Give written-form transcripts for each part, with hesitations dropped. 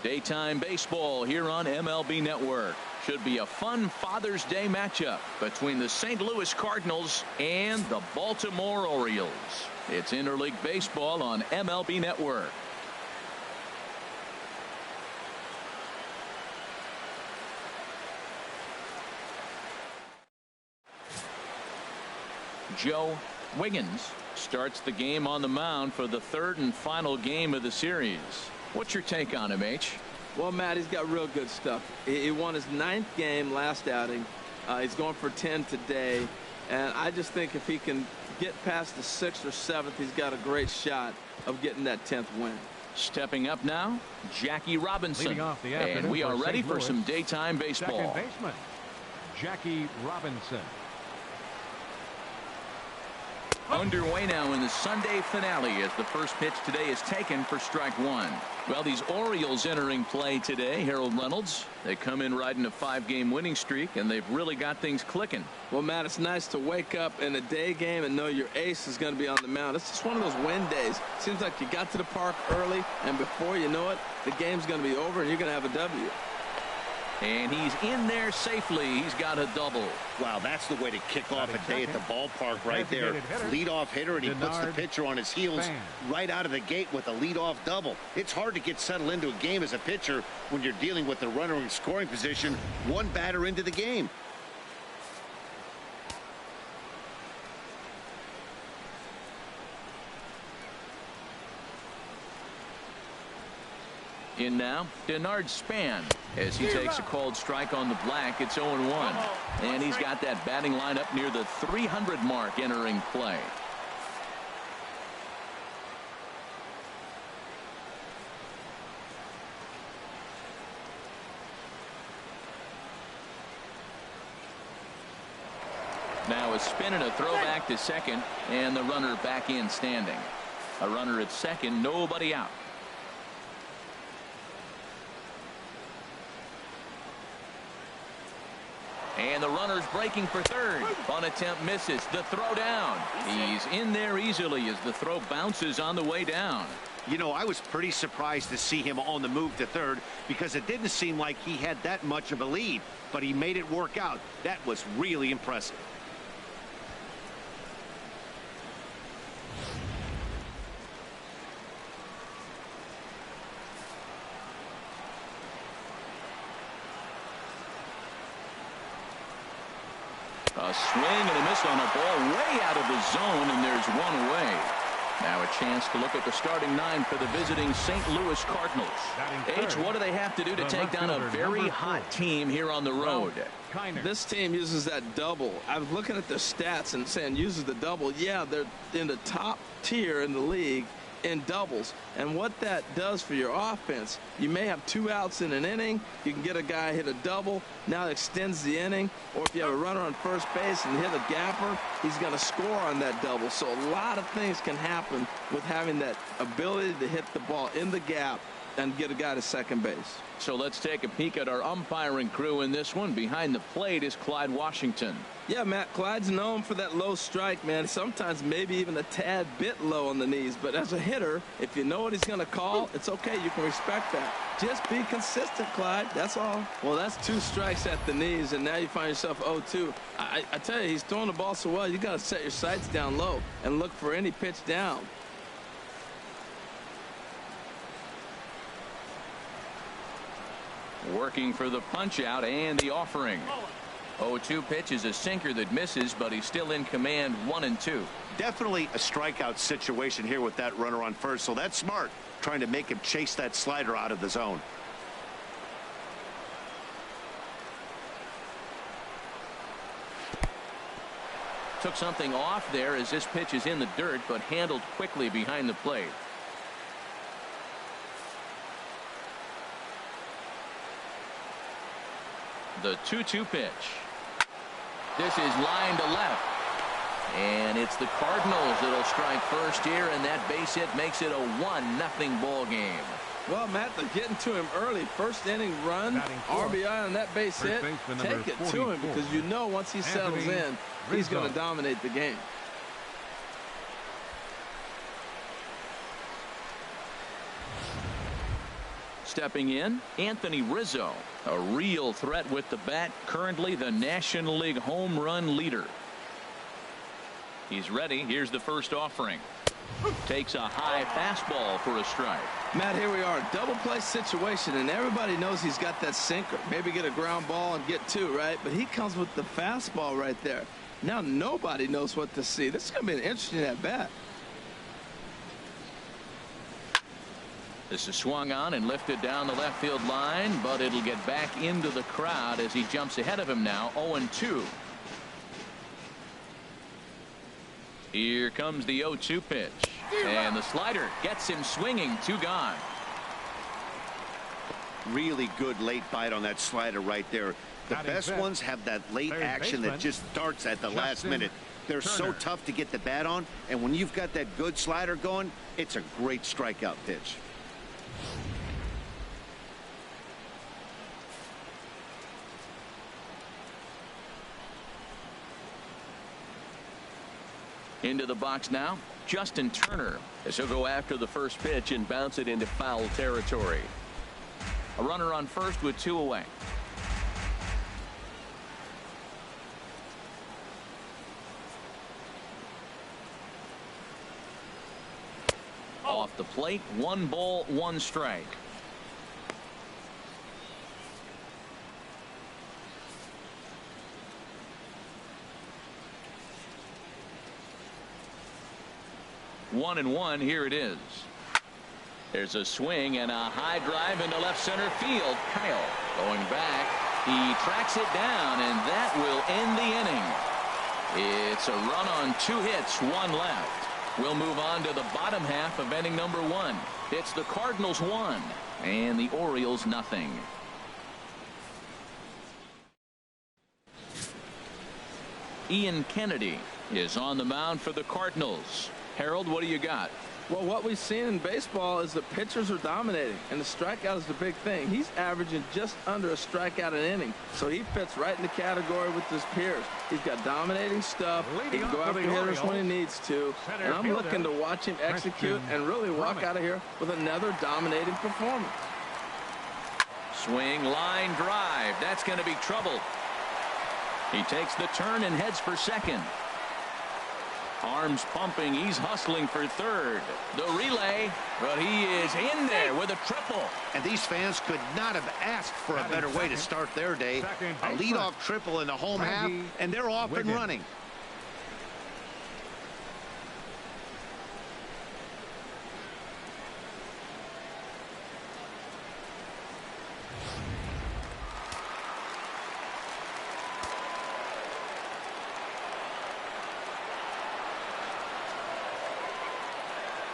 Daytime baseball here on MLB Network. Should be a fun Father's Day matchup between the St. Louis Cardinals and the Baltimore Orioles. It's interleague baseball on MLB Network. Joe Wiggins starts the game on the mound for the third and final game of the series. What's your take on him, H? Well, Matt, he's got real good stuff. He won his 9th game last outing. He's going for 10 today. And I just think if he can get past the 6th or 7th, he's got a great shot of getting that 10th win. Stepping up now, Jackie Robinson. And we are ready for some daytime baseball. Second baseman, Jackie Robinson. Underway now in the Sunday finale as the first pitch today is taken for strike one. Well, these Orioles entering play today, Harold Reynolds, they come in riding a 5-game winning streak, and they've really got things clicking. Well, Matt, it's nice to wake up in a day game and know your ace is going to be on the mound. It's just one of those win days. Seems like you got to the park early, and before you know it, the game's going to be over and you're going to have a W. And he's in there safely. He's got a double. Wow, that's the way to kick off a day at the ballpark right there. Leadoff hitter, and he puts the pitcher on his heels right out of the gate with a leadoff double. It's hard to get settled into a game as a pitcher when you're dealing with the runner in scoring position one batter into the game. In now, Denard Span as he takes a called strike on the black. It's 0-1. And he's got that batting line up near the 300 mark entering play. Now a spin and a throw back to second, and the runner back in standing. A runner at second, nobody out. And the runner's breaking for third. Bunt attempt misses. The throw down. He's in there easily as the throw bounces on the way down. You know, I was pretty surprised to see him on the move to third because it didn't seem like he had that much of a lead, but he made it work out. That was really impressive. A swing and a miss on a ball way out of the zone, and there's one away. Now a chance to look at the starting 9 for the visiting St. Louis Cardinals. H, what do they have to do to take down a very hot team here on the road? This team uses that double. I was looking at their stats and saying uses the double. Yeah, they're in the top tier in the league in doubles, and what that does for your offense, you may have 2 outs in an inning, you can get a guy hit a double, now it extends the inning, or if you have a runner on first base and hit a gapper, he's going to score on that double. So a lot of things can happen with having that ability to hit the ball in the gap and get a guy to second base. So let's take a peek at our umpiring crew in this one. Behind the plate is Clyde Washington. Yeah, Matt, Clyde's known for that low strike, man. Sometimes maybe even a tad bit low on the knees. But as a hitter, if you know what he's going to call, it's okay. You can respect that. Just be consistent, Clyde. That's all. Well, that's 2 strikes at the knees, and now you find yourself 0-2. I tell you, he's throwing the ball so well, you got to set your sights down low and look for any pitch down. Working for the punch out and the offering. 0-2 pitch is a sinker that misses, but he's still in command. 1-2. Definitely a strikeout situation here with that runner on first, so that's smart, trying to make him chase that slider out of the zone. Took something off there as this pitch is in the dirt, but handled quickly behind the plate. The 2-2 pitch. This is line to left. And it's the Cardinals that'll strike first here, and that base hit makes it a 1-0 ball game. Well, Matt, they're getting to him early. First inning run, RBI on that base hit. Take it to him because you know once he settles in, he's going to dominate the game. Stepping in, Anthony Rizzo, a real threat with the bat, currently the National League home run leader. He's ready. Here's the first offering. Takes a high fastball for a strike. Matt, here we are, double play situation, and everybody knows he's got that sinker. Maybe get a ground ball and get two, right? But he comes with the fastball right there. Now nobody knows what to see. This is going to be an interesting at bat. This is swung on and lifted down the left field line, but it'll get back into the crowd as he jumps ahead of him now, 0-2. Here comes the 0-2 pitch, and the slider gets him swinging. 2 gone. Really good late bite on that slider right there. The best ones have that late action that just starts at the last minute. They're so tough to get the bat on, and when you've got that good slider going, it's a great strikeout pitch. Into the box now, Justin Turner, as he'll go after the first pitch and bounce it into foul territory. A runner on first with 2 away. Off the plate, 1 ball, 1 strike. One and one. Here it is. There's a swing and a high drive into left center field. Kyle going back. He tracks it down, and that will end the inning. It's a run on 2 hits, 1 left. We'll move on to the bottom half of inning number 1. It's the Cardinals 1 and the Orioles nothing. Ian Kennedy is on the mound for the Cardinals. Harold, what do you got? Well, what we've seen in baseball is the pitchers are dominating, and the strikeout is the big thing. He's averaging just under a strikeout an inning, so he fits right in the category with his peers. He's got dominating stuff. He can go after hitters when he needs to, and I'm looking to watch him execute and really walk out of here with another dominating performance. Swing, line drive. That's going to be trouble. He takes the turn and heads for second. Arms pumping. He's hustling for third. The relay, but he is in there with a triple. And these fans could not have asked for a better way to start their day. A leadoff triple in the home half, and they're off and running.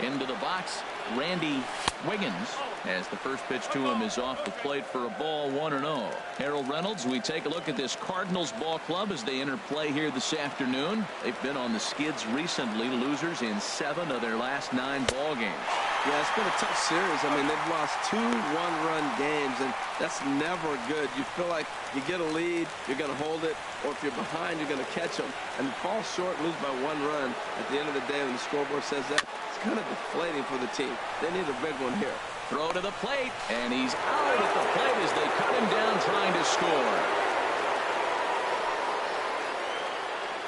Into the box, Randy Wiggins, as the first pitch to him is off the plate for a ball, 1-0. Harold Reynolds, we take a look at this Cardinals ball club as they enter play here this afternoon. They've been on the skids recently, losers in 7 of their last 9 ball games. Yeah, it's been a tough series. I mean, they've lost 2 one-run games, and that's never good. You feel like you get a lead, you're going to hold it, or if you're behind, you're going to catch them. And fall short, lose by 1 run. At the end of the day, when the scoreboard says that, it's kind of deflating for the team. They need a big one here. Throw to the plate, and he's out at the plate as they cut him down trying to score.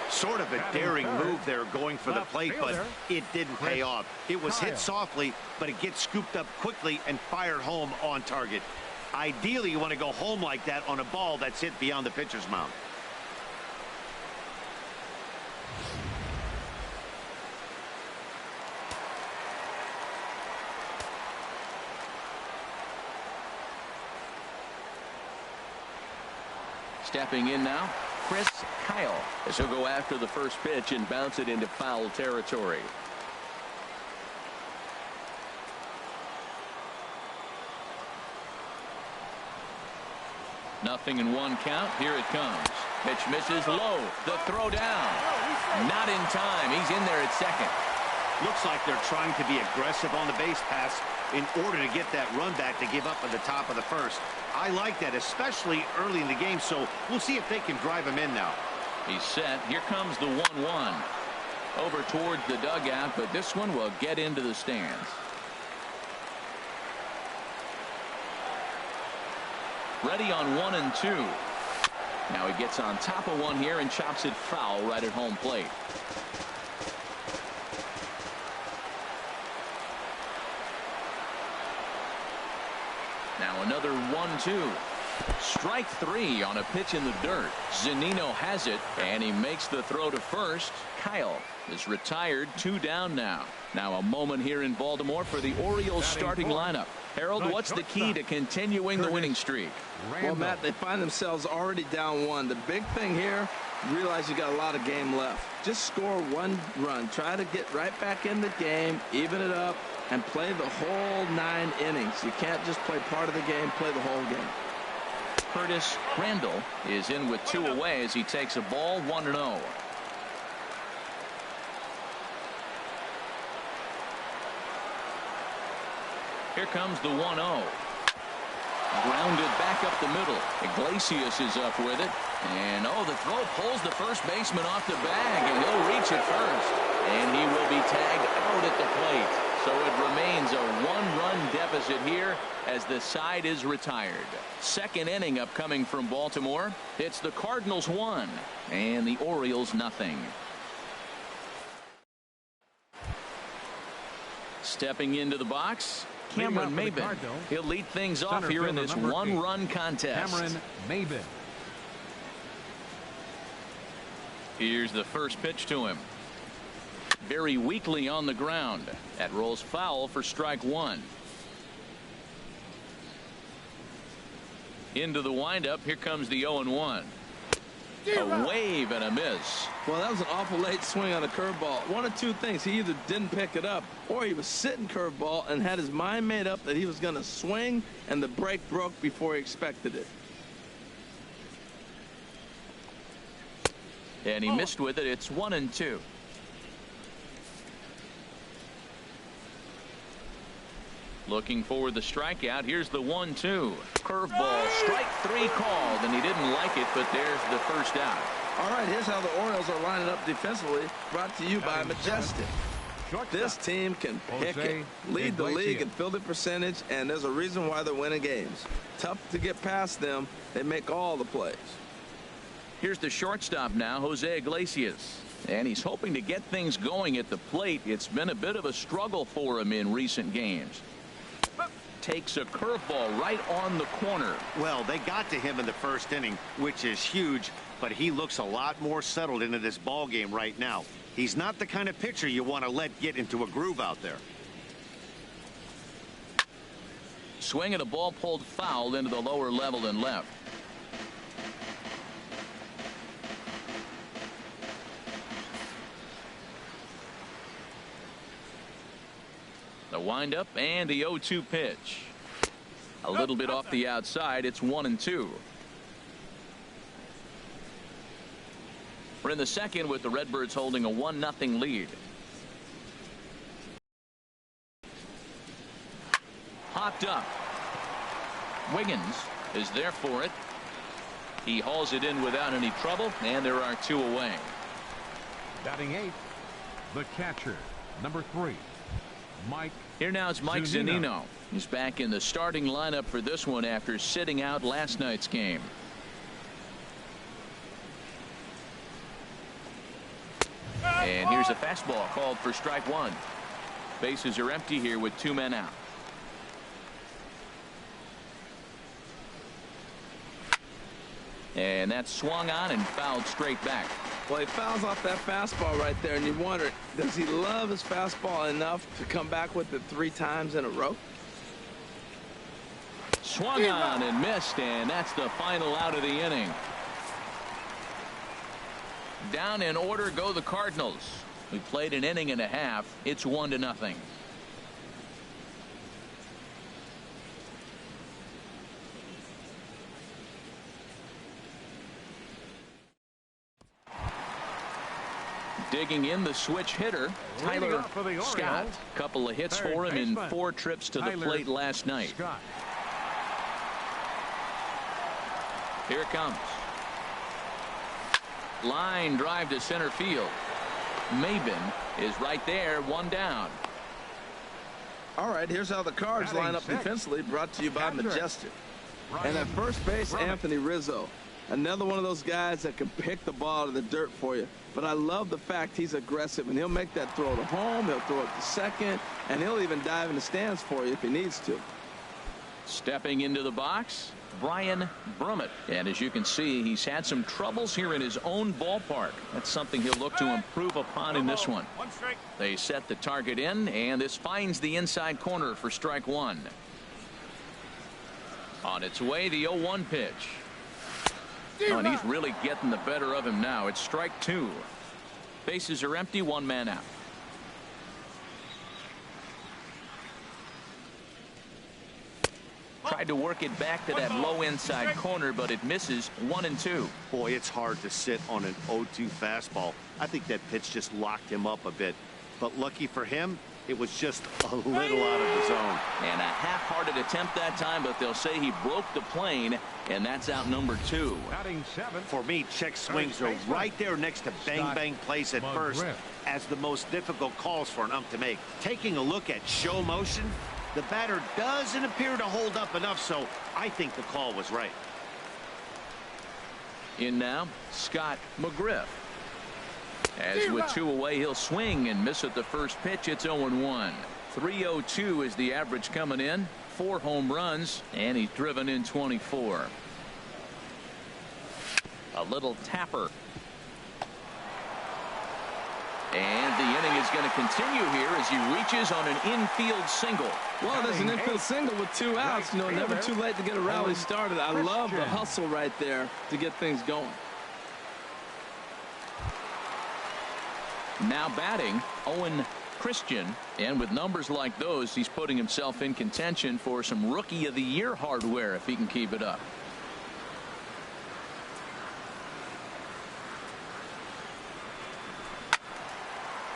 Sort of a daring move there going for the plate, but it didn't pay off. It was hit softly, but it gets scooped up quickly and fired home on target. Ideally, you want to go home like that on a ball that's hit beyond the pitcher's mound. Stepping in now, Chris Kyle, as he'll go after the first pitch and bounce it into foul territory. Nothing in 1 count. Here it comes. Pitch misses low. The throw down. Not in time. He's in there at second. Looks like they're trying to be aggressive on the base pass in order to get that run back to give up at the top of the first. I like that, especially early in the game, so we'll see if they can drive him in now. He's set. Here comes the 1-1. Over towards the dugout, but this one will get into the stands. Ready on 1-2. Now he gets on top of one here and chops it foul right at home plate. Now another 1-2. Strike three on a pitch in the dirt. Zunino has it, and he makes the throw to first. Kyle is retired, 2 down now. Now a moment here in Baltimore for the Orioles starting lineup. Harold, what's the key to continuing the winning streak? Well, Matt, they find themselves already down 1. The big thing here, realize you got a lot of game left. Just score 1 run. Try to get right back in the game, even it up, and play the whole 9 innings. You can't just play part of the game, play the whole game. Curtis Randall is in with 2 away as he takes a ball 1-0. Here comes the 1-0. Grounded back up the middle. Iglesias is up with it. And the throw pulls the first baseman off the bag, and he'll reach it first. And he will be tagged out at the plate. So it remains a 1-run deficit here as the side is retired. Second inning upcoming from Baltimore. It's the Cardinals 1 and the Orioles nothing. Stepping into the box, Cameron Maybin. He'll lead things off here in this 1-run contest. Cameron Maybin. Here's the first pitch to him. Very weakly on the ground. That rolls foul for strike 1. Into the windup. Here comes the 0-1. A wave and a miss. Well, that was an awful late swing on a curveball. One of 2 things. He either didn't pick it up, or he was sitting curveball and had his mind made up that he was going to swing, and the break broke before he expected it. And he missed with it. It's 1-2. Looking for the strikeout. Here's the 1-2. Curveball. Strike 3 called, and he didn't like it, but there's the first out. All right, here's how the Orioles are lining up defensively, brought to you by Majestic. This team can pick it, lead the league in fielding percentage, and there's a reason why they're winning games. Tough to get past them. They make all the plays. Here's the shortstop now, Jose Iglesias. And he's hoping to get things going at the plate. It's been a bit of a struggle for him in recent games. Takes a curveball right on the corner. Well, they got to him in the first inning, which is huge, but he looks a lot more settled into this ball game right now. He's not the kind of pitcher you want to let get into a groove out there. Swing and a ball pulled foul into the lower level and left. The windup and the 0-2 pitch. A little bit off the outside. It's 1-2. We're in the second with the Redbirds holding a 1-0 lead. Popped up. Wiggins is there for it. He hauls it in without any trouble, and there are 2 away. Batting 8th, the catcher, number 3. Mike. Here now is Mike Zunino. He's back in the starting lineup for this one after sitting out last night's game. And here's a fastball called for strike 1. Bases are empty here with 2 men out. And that's swung on and fouled straight back. Well, he fouls off that fastball right there, and you wonder, does he love his fastball enough to come back with it 3 times in a row? Swung on and missed, and that's the final out of the inning. Down in order go the Cardinals. We played an inning and a half. It's 1-0. Digging in the switch hitter, Tyler Scott. Couple of hits for him in 4 trips to the plate last night. Here it comes. Line drive to center field. Maybin is right there, 1 down. All right, here's how the Cards line up defensively, brought to you by Majestic. And at first base, Anthony Rizzo. Another one of those guys that can pick the ball out of the dirt for you. But I love the fact he's aggressive, and he'll make that throw to home, he'll throw it to second, and he'll even dive in the stands for you if he needs to. Stepping into the box, Brian Brummett. And as you can see, he's had some troubles here in his own ballpark. That's something he'll look to improve upon in this one. They set the target in, and this finds the inside corner for strike one. On its way, the 0-1 pitch. Oh, and he's really getting the better of him now. It's strike two. Bases are empty, one man out. Tried to work it back to that low inside corner, but it misses. 1-2. Boy, it's hard to sit on an 0-2 fastball. I think that pitch just locked him up a bit. But lucky for him, it was just a little out of the zone. And a half-hearted attempt that time, but they'll say he broke the plane, and that's out number two. Batting seventh. For me, check swings are right there next to bang place at first as the most difficult calls for an ump to make. Taking a look at show motion, the batter doesn't appear to hold up enough, so I think the call was right. In now, Scott McGriff. As with two away, he'll swing and miss at the first pitch. It's 0-1. 302 is the average coming in. 4 home runs, and he's driven in 24. A little tapper. And the inning is going to continue here as he reaches on an infield single. Well, there's an infield single with 2 outs. You know, never too late to get a rally started. I love the hustle right there to get things going. Now batting, Owen Christian, and with numbers like those, he's putting himself in contention for some Rookie of the Year hardware if he can keep it up.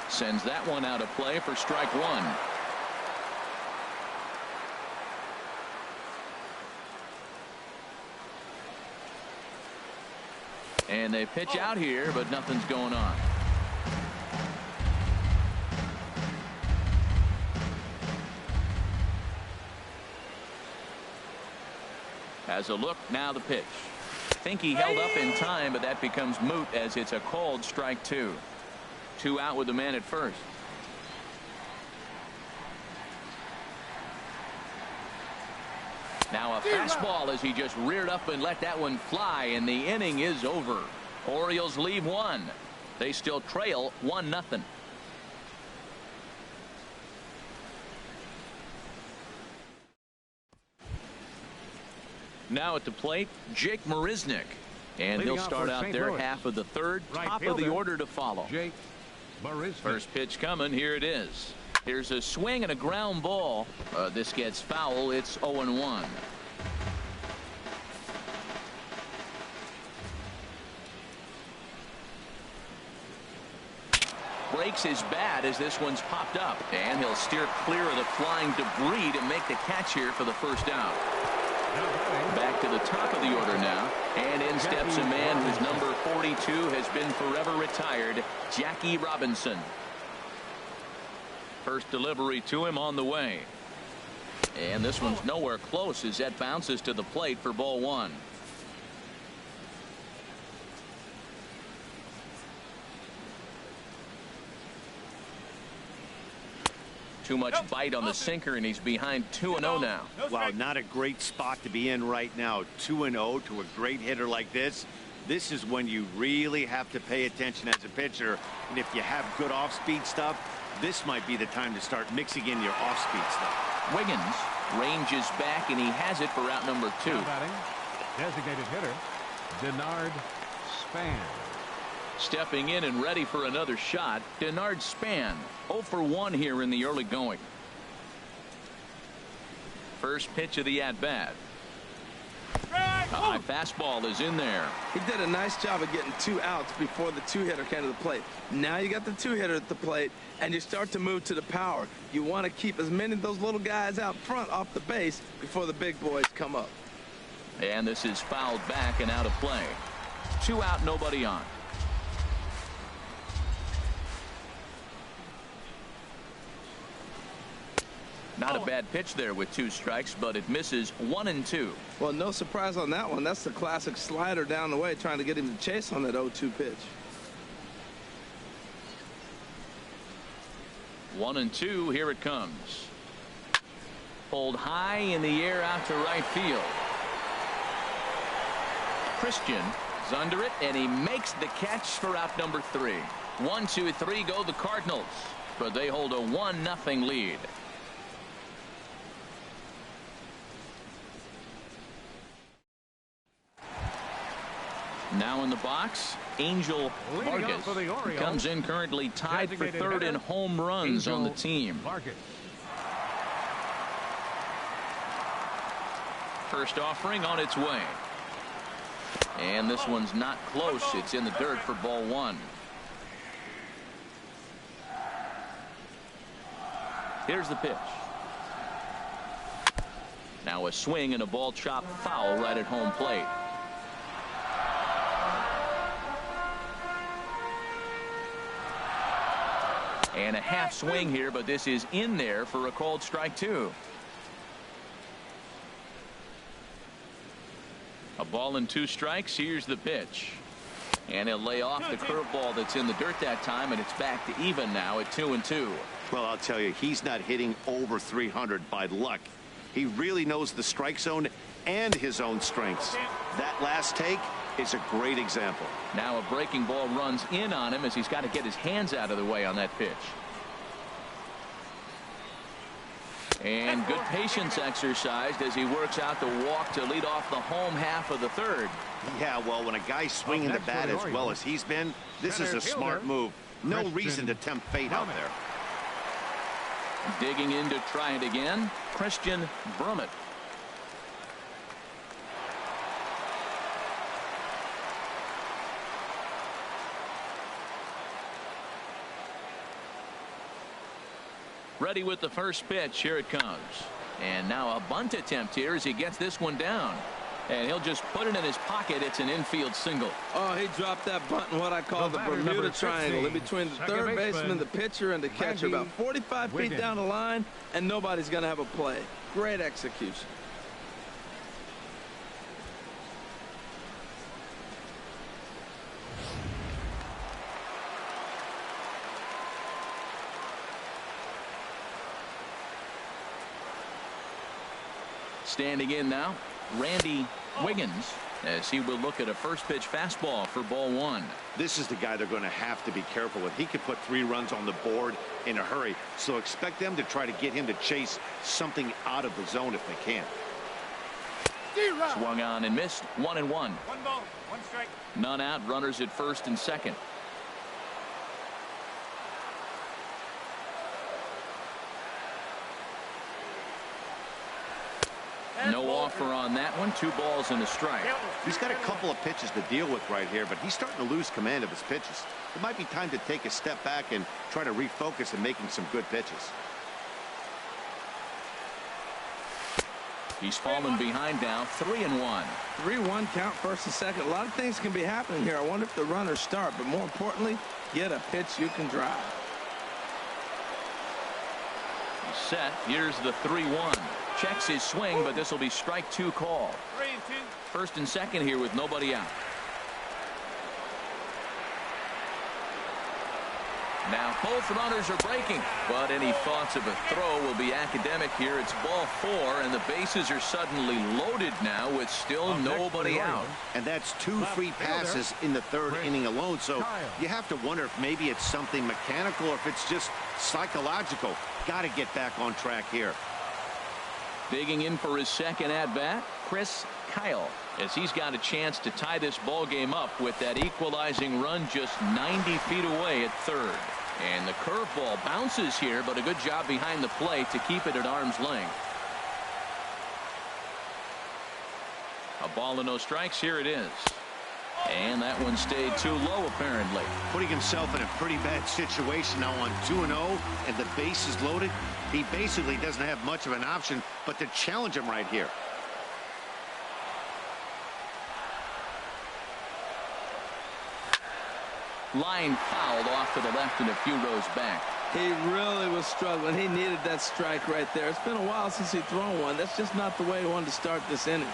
Sends that one out of play for strike one. And they pitch out here, but nothing's going on. As a look, now the pitch. Think he held up in time, but that becomes moot as it's a called strike two. 2 out with the man at first. Now a fastball as he just reared up and let that one fly, and the inning is over. Orioles leave one. They still trail 1-0. Now at the plate, Jake Marisnick. And he'll start out there half of the third, top of the order to follow. Jake Marisnick. First pitch coming. Here it is. Here's a swing and a ground ball. This gets foul. It's 0-1. Breaks his bat as this one's popped up. And he'll steer clear of the flying debris to make the catch here for the first out. Back to the top of the order now, and in steps a man whose number 42 has been forever retired, Jackie Robinson. First delivery to him on the way, and this one's nowhere close as that bounces to the plate for ball one. Too much bite on the sinker, and he's behind 2-0 now. Wow, not a great spot to be in right now. 2-0 to a great hitter like this. This is when you really have to pay attention as a pitcher. And if you have good off-speed stuff, this might be the time to start mixing in your off-speed stuff. Wiggins ranges back, and he has it for out number 2. Designated hitter, Denard Span. Stepping in and ready for another shot, Denard Span. 0 for 1 here in the early going. First pitch of the at-bat. High fastball is in there. He did a nice job of getting 2 outs before the 2-hitter came to the plate. Now you got the 2-hitter at the plate, and you start to move to the power. You want to keep as many of those little guys out front off the base before the big boys come up. And this is fouled back and out of play. 2 out, nobody on. Not a bad pitch there with 2 strikes, but it misses 1-2. Well, no surprise on that one. That's the classic slider down the way, trying to get him to chase on that 0-2 pitch. 1-2. Here it comes. Pulled high in the air out to right field. Christian is under it, and he makes the catch for out number 3. 1, 2, 3 go the Cardinals, but they hold a 1-0 lead. Now in the box, Angel Vargas, who comes in currently tied for 3rd in home runs on the team. First offering on its way. And this one's not close. It's in the dirt for ball 1. Here's the pitch. Now a swing and a ball chopped foul right at home plate. And a half swing here, but this is in there for a called strike 2. A ball and 2 strikes. Here's the pitch. And he'll lay off the curveball that's in the dirt that time, and it's back to even now at 2-2. Well, I'll tell you, he's not hitting over 300 by luck. He really knows the strike zone and his own strengths. That last take is a great example. Now a breaking ball runs in on him as he's got to get his hands out of the way on that pitch. And good patience exercised as he works out the walk to lead off the home half of the 3rd. Yeah, well, when a guy's swinging the bat as well as he's been, this is a smart move. No reason to tempt fate out there. Digging in to try it again, Christian Brummett. Ready with the first pitch. Here it comes. And now a bunt attempt here as he gets this one down. And he'll just put it in his pocket. It's an infield single. Oh, he dropped that bunt in what I call the Bermuda Triangle, in between the third baseman, the pitcher, and the catcher. About 45 feet down the line, and nobody's going to have a play. Great execution. Standing in now, Randy Wiggins, as he will look at a first pitch fastball for ball 1. This is the guy they're going to have to be careful with. He could put 3 runs on the board in a hurry, so expect them to try to get him to chase something out of the zone if they can. Swung on and missed. 1-1. 1 ball, 1 strike. None out. Runners at first and second. No offer on that one. 2 balls and a strike. He's got a couple of pitches to deal with right here, but he's starting to lose command of his pitches. It might be time to take a step back and try to refocus and making some good pitches. He's fallen behind now. 3-1. 3-1 count, first and second. A lot of things can be happening here. I wonder if the runners start, but more importantly, get a pitch you can drive. He's set. Here's the 3-1. Checks his swing, but this will be strike 2 call. 3-2. First and second here with nobody out. Now both runners are breaking, but any thoughts of a throw will be academic here. It's ball 4, and the bases are suddenly loaded now with still nobody out. And that's 2 free passes in the 3rd inning alone, so you have to wonder if maybe it's something mechanical or if it's just psychological. Got to get back on track here. Digging in for his second at-bat, Chris Kyle, as he's got a chance to tie this ball game up with that equalizing run just 90 feet away at 3rd. And the curveball bounces here, but a good job behind the plate to keep it at arm's length. A ball and no strikes. Here it is. And that one stayed too low, apparently. Putting himself in a pretty bad situation now on 2-0, and the base is loaded. He basically doesn't have much of an option but to challenge him right here. Line fouled off to the left and a few rows back. He really was struggling. He needed that strike right there. It's been a while since he's thrown one. That's just not the way he wanted to start this inning.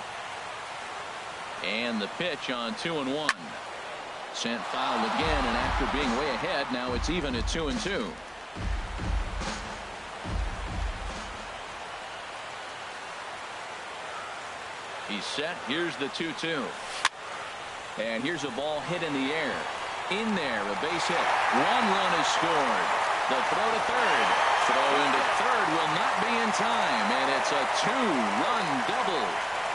And the pitch on 2-1. Sent foul again, and after being way ahead, now it's even at 2-2. He's set. Here's the 2-2. And here's a ball hit in the air. In there, a base hit. One run is scored. The throw to third. Throw into third will not be in time, and it's a 2-run double.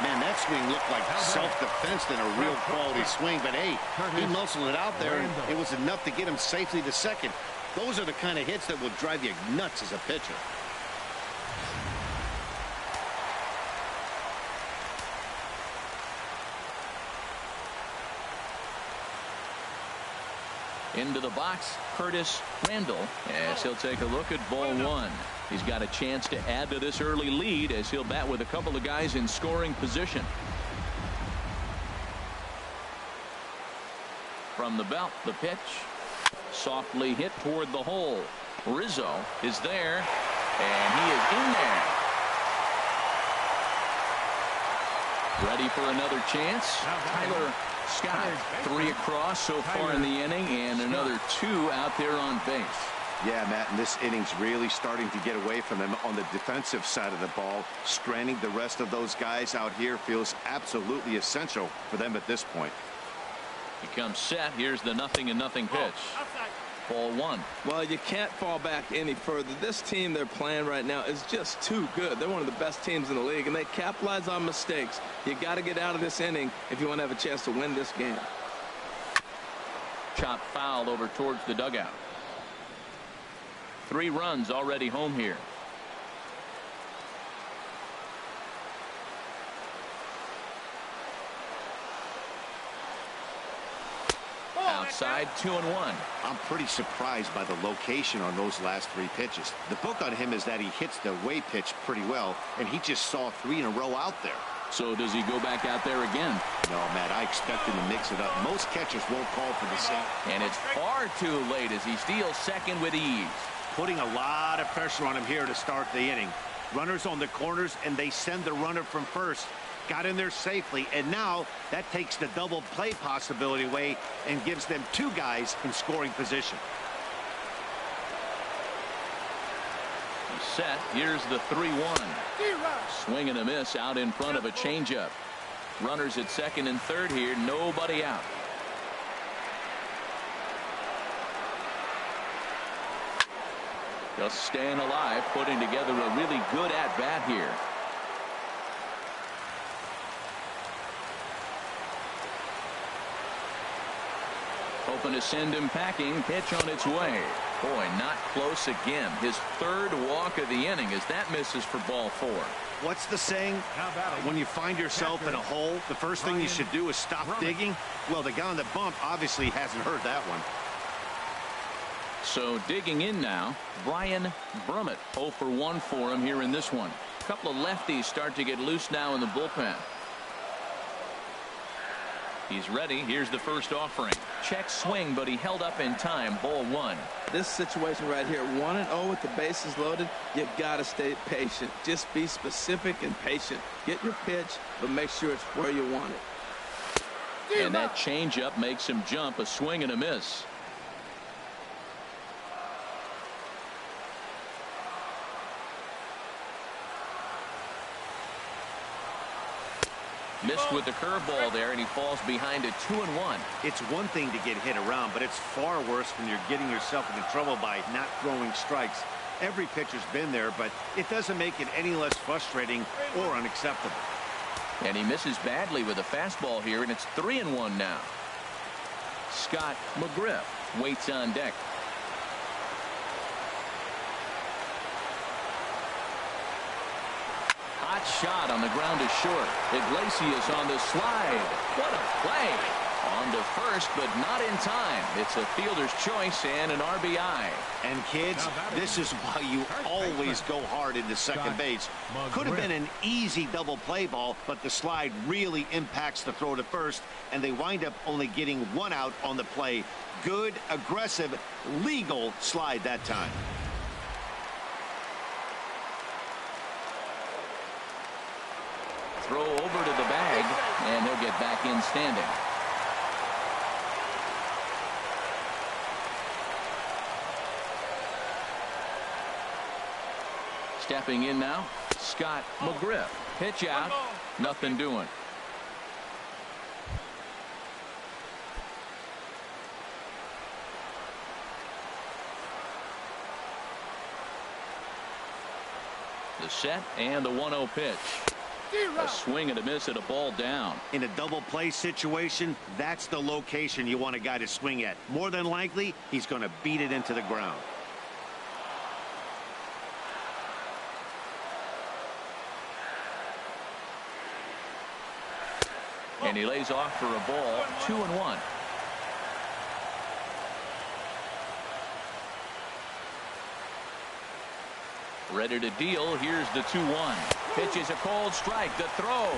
Man, that swing looked like self-defense than a real quality swing, but hey, he muscled it out there, and it was enough to get him safely to second. Those are the kind of hits that will drive you nuts as a pitcher. Into the box, Curtis Randall, as he'll take a look at ball one. He's got a chance to add to this early lead as he'll bat with a couple of guys in scoring position. From the belt, the pitch. Softly hit toward the hole. Rizzo is there, and he is in there. Ready for another chance. Tyler Scott, 3 across so far in the inning, and another 2 out there on base. Yeah, Matt, and this inning's really starting to get away from them on the defensive side of the ball. Stranding the rest of those guys out here feels absolutely essential for them at this point. He comes set. Here's the 0-0 pitch. Ball one. Well, you can't fall back any further. This team they're playing right now is just too good. They're one of the best teams in the league, and they capitalize on mistakes. You got to get out of this inning if you want to have a chance to win this game. Chop foul over towards the dugout. 3 runs already home here. Outside, 2-1. I'm pretty surprised by the location on those last 3 pitches. The book on him is that he hits the way pitch pretty well, and he just saw 3 in a row out there. So does he go back out there again? No, Matt, I expect him to mix it up. Most catchers won't call for the same. And it's far too late as he steals second with ease. Putting a lot of pressure on him here to start the inning. Runners on the corners, and they send the runner from first. Got in there safely, and now that takes the double play possibility away and gives them 2 guys in scoring position. He's set. Here's the 3-1. Swing and a miss out in front of a changeup. Runners at second and third here. Nobody out. Just staying alive, putting together a really good at-bat here. Hoping to send him packing. Pitch on its way. Boy, not close again. His 3rd walk of the inning as that misses for ball 4. What's the saying? When you find yourself in a hole, the first thing you should do is stop digging. Well, the guy on the bump obviously hasn't heard that one. So digging in now, Brian Brummett. 0 for 1 for him here in this one. A couple of lefties start to get loose now in the bullpen. He's ready. Here's the first offering. Check swing, but he held up in time. Ball 1. This situation right here, 1-0 with the bases loaded, you got to stay patient. Just be specific and patient. Get your pitch, but make sure it's where you want it. And that changeup makes him jump. A swing and a miss. Missed with the curveball there, and he falls behind a 2-1. It's one thing to get hit around, but it's far worse when you're getting yourself into trouble by not throwing strikes. Every pitcher's been there, but it doesn't make it any less frustrating or unacceptable. And he misses badly with a fastball here, and it's 3-1 now. Scott McGriff waits on deck. Hot shot on the ground is short. Iglesias on the slide. What a play. On to first, but not in time. It's a fielder's choice and an RBI. And kids, this is why you always go hard into second base. Could have been an easy double play ball, but the slide really impacts the throw to first, and they wind up only getting 1 out on the play. Good, aggressive, legal slide that time. throw over to the bag, and he'll get back in standing. Stepping in now, Scott McGriff. Pitch out, nothing doing. The set and the 1-0 pitch. A swing and a miss at a ball down. In a double play situation, that's the location you want a guy to swing at. More than likely, he's going to beat it into the ground. And he lays off for a ball, 2-1. Ready to deal. Here's the 2-1. Pitch is a cold strike. The throw.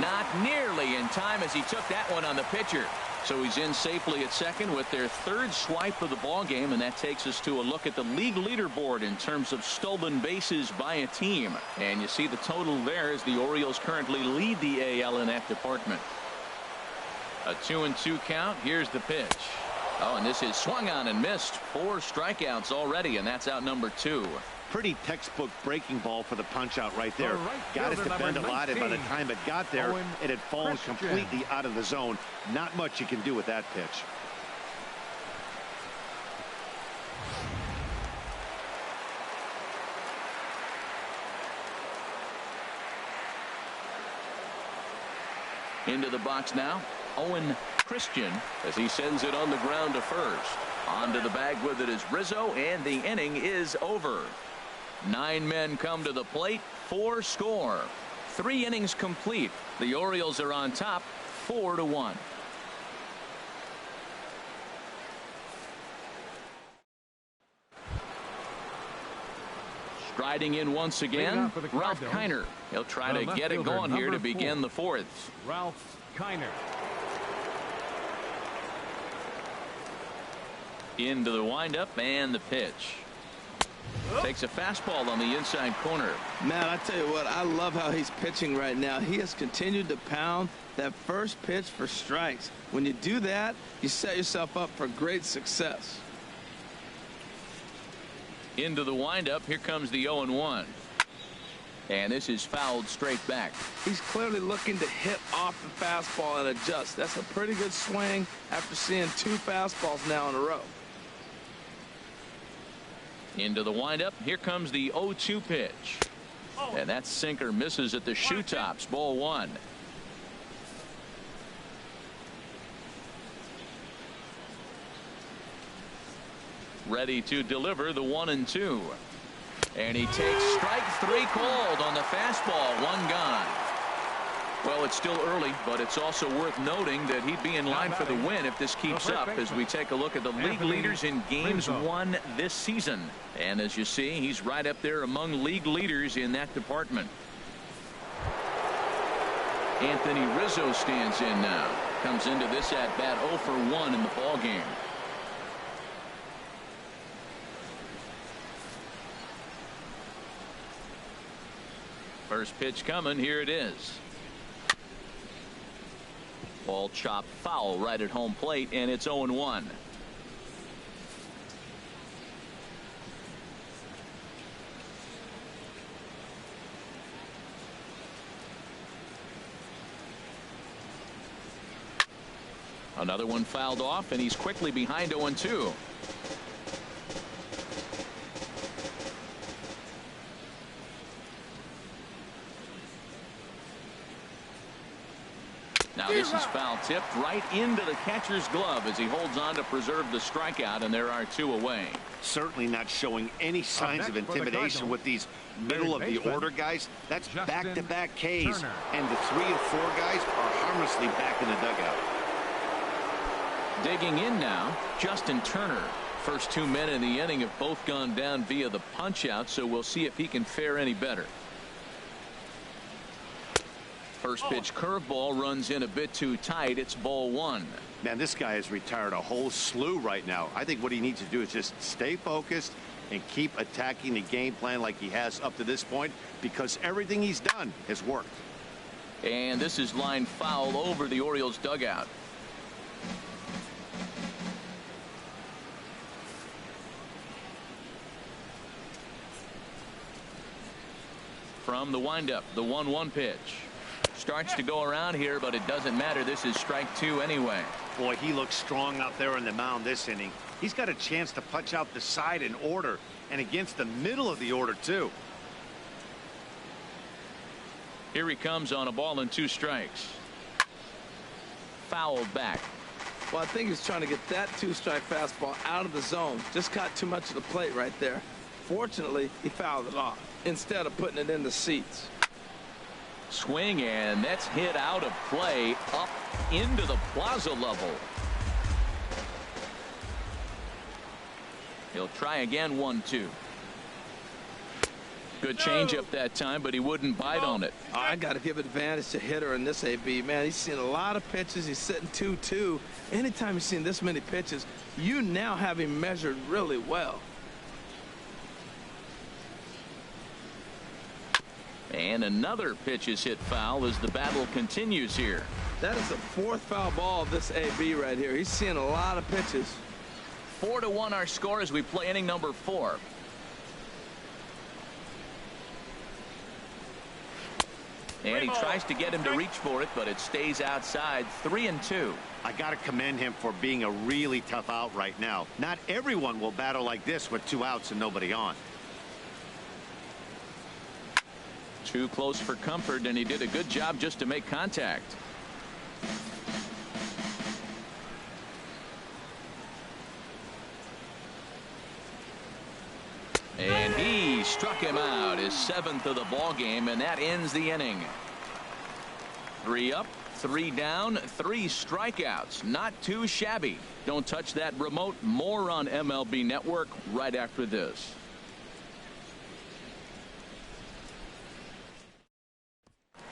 Not nearly in time as he took that one on the pitcher. So he's in safely at second with their third swipe of the ball game, and that takes us to a look at the league leaderboard in terms of stolen bases by a team. And you see the total there as the Orioles currently lead the AL in that department. A 2-2 count. Here's the pitch. Oh, and this is swung on and missed. 4 strikeouts already, and that's out number 2. Pretty textbook breaking ball for the punch out right there. Got it to bend a lot, and by the time it got there, it had fallen completely out of the zone. Not much you can do with that pitch. Into the box now, Owen Christian, as he sends it on the ground to first. Onto the bag with it is Rizzo, and the inning is over. 9 men come to the plate, 4 score. 3 innings complete. The Orioles are on top, 4-1. Striding in once again, Ralph Kiner. He'll try to get it going here to begin the 4th. Ralph Kiner. Into the windup and the pitch. Takes a fastball on the inside corner. Man, I tell you what, I love how he's pitching right now. He has continued to pound that first pitch for strikes. When you do that, you set yourself up for great success. Into the windup. Here comes the 0-1. And this is fouled straight back. He's clearly looking to hit off the fastball and adjust. That's a pretty good swing after seeing 2 fastballs now in a row. Into the windup. Here comes the 0-2 pitch. And that sinker misses at the shoe tops. Ball 1. Ready to deliver the 1-2. And he takes strike 3 called on the fastball. 1 gone. Well, it's still early, but it's also worth noting that he'd be in line for the win if this keeps up as we take a look at the league leaders in games won this season. And as you see, he's right up there among league leaders in that department. Anthony Rizzo stands in now. Comes into this at bat 0 for 1 in the ball game. First pitch coming. Here it is. Ball chopped foul right at home plate, and it's 0-1. Another one fouled off, and he's quickly behind 0-2. Now this is foul tipped right into the catcher's glove as he holds on to preserve the strikeout, and there are 2 away. Certainly not showing any signs of intimidation with these middle of the order guys. That's back-to-back Ks, and the 3 and 4 guys are harmlessly back in the dugout. Digging in now, Justin Turner. First 2 men in the inning have both gone down via the punch-out, so we'll see if he can fare any better. First pitch curveball runs in a bit too tight. It's ball 1. Man, this guy has retired a whole slew right now. I think what he needs to do is just stay focused and keep attacking the game plan like he has up to this point, because everything he's done has worked. And this is line foul over the Orioles dugout. From the windup, the 1-1 pitch. Starts to go around here, but it doesn't matter. This is strike 2 anyway. Boy, he looks strong out there on the mound this inning. He's got a chance to punch out the side in order, and against the middle of the order, too. Here he comes on a ball and 2 strikes. Fouled back. Well, I think he's trying to get that 2-strike fastball out of the zone. Just caught too much of the plate right there. Fortunately, he fouled it off instead of putting it in the seats. Swing, and that's hit out of play up into the plaza level. He'll try again. 1-2. Good changeup that time, but he wouldn't bite on it. I got to give advantage to hitter in this AB. Man, he's seen a lot of pitches. He's sitting 2-2. Anytime you've seen this many pitches, you now have him measured really well. And another pitch is hit foul as the battle continues here. That is the 4th foul ball of this AB right here. He's seeing a lot of pitches. 4-1 our score as we play inning number 4. And he tries to get him to reach for it, but it stays outside. 3-2. I got to commend him for being a really tough out right now. Not everyone will battle like this with 2 outs and nobody on. Too close for comfort, and he did a good job just to make contact. And he struck him out, his 7th of the ball game, and that ends the inning. 3 up, 3 down, 3 strikeouts. Not too shabby. Don't touch that remote. More on MLB Network right after this.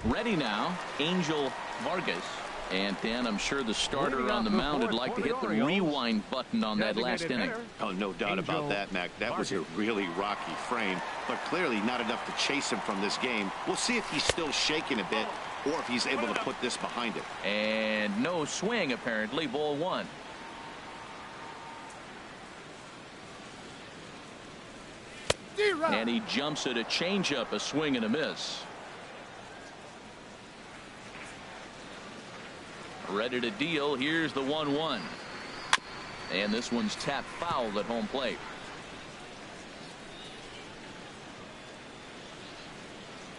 Ready now, Angel Vargas. And Dan, I'm sure the starter on the mound would like to hit the rewind button on that last inning. Oh, no doubt about that, Mac. That was a really rocky frame, but clearly not enough to chase him from this game. We'll see if he's still shaking a bit or if he's able to put this behind him. And no swing, apparently. Ball 1. And he jumps at a changeup, a swing and a miss. Ready to deal. Here's the 1-1. And this one's tapped foul at home plate.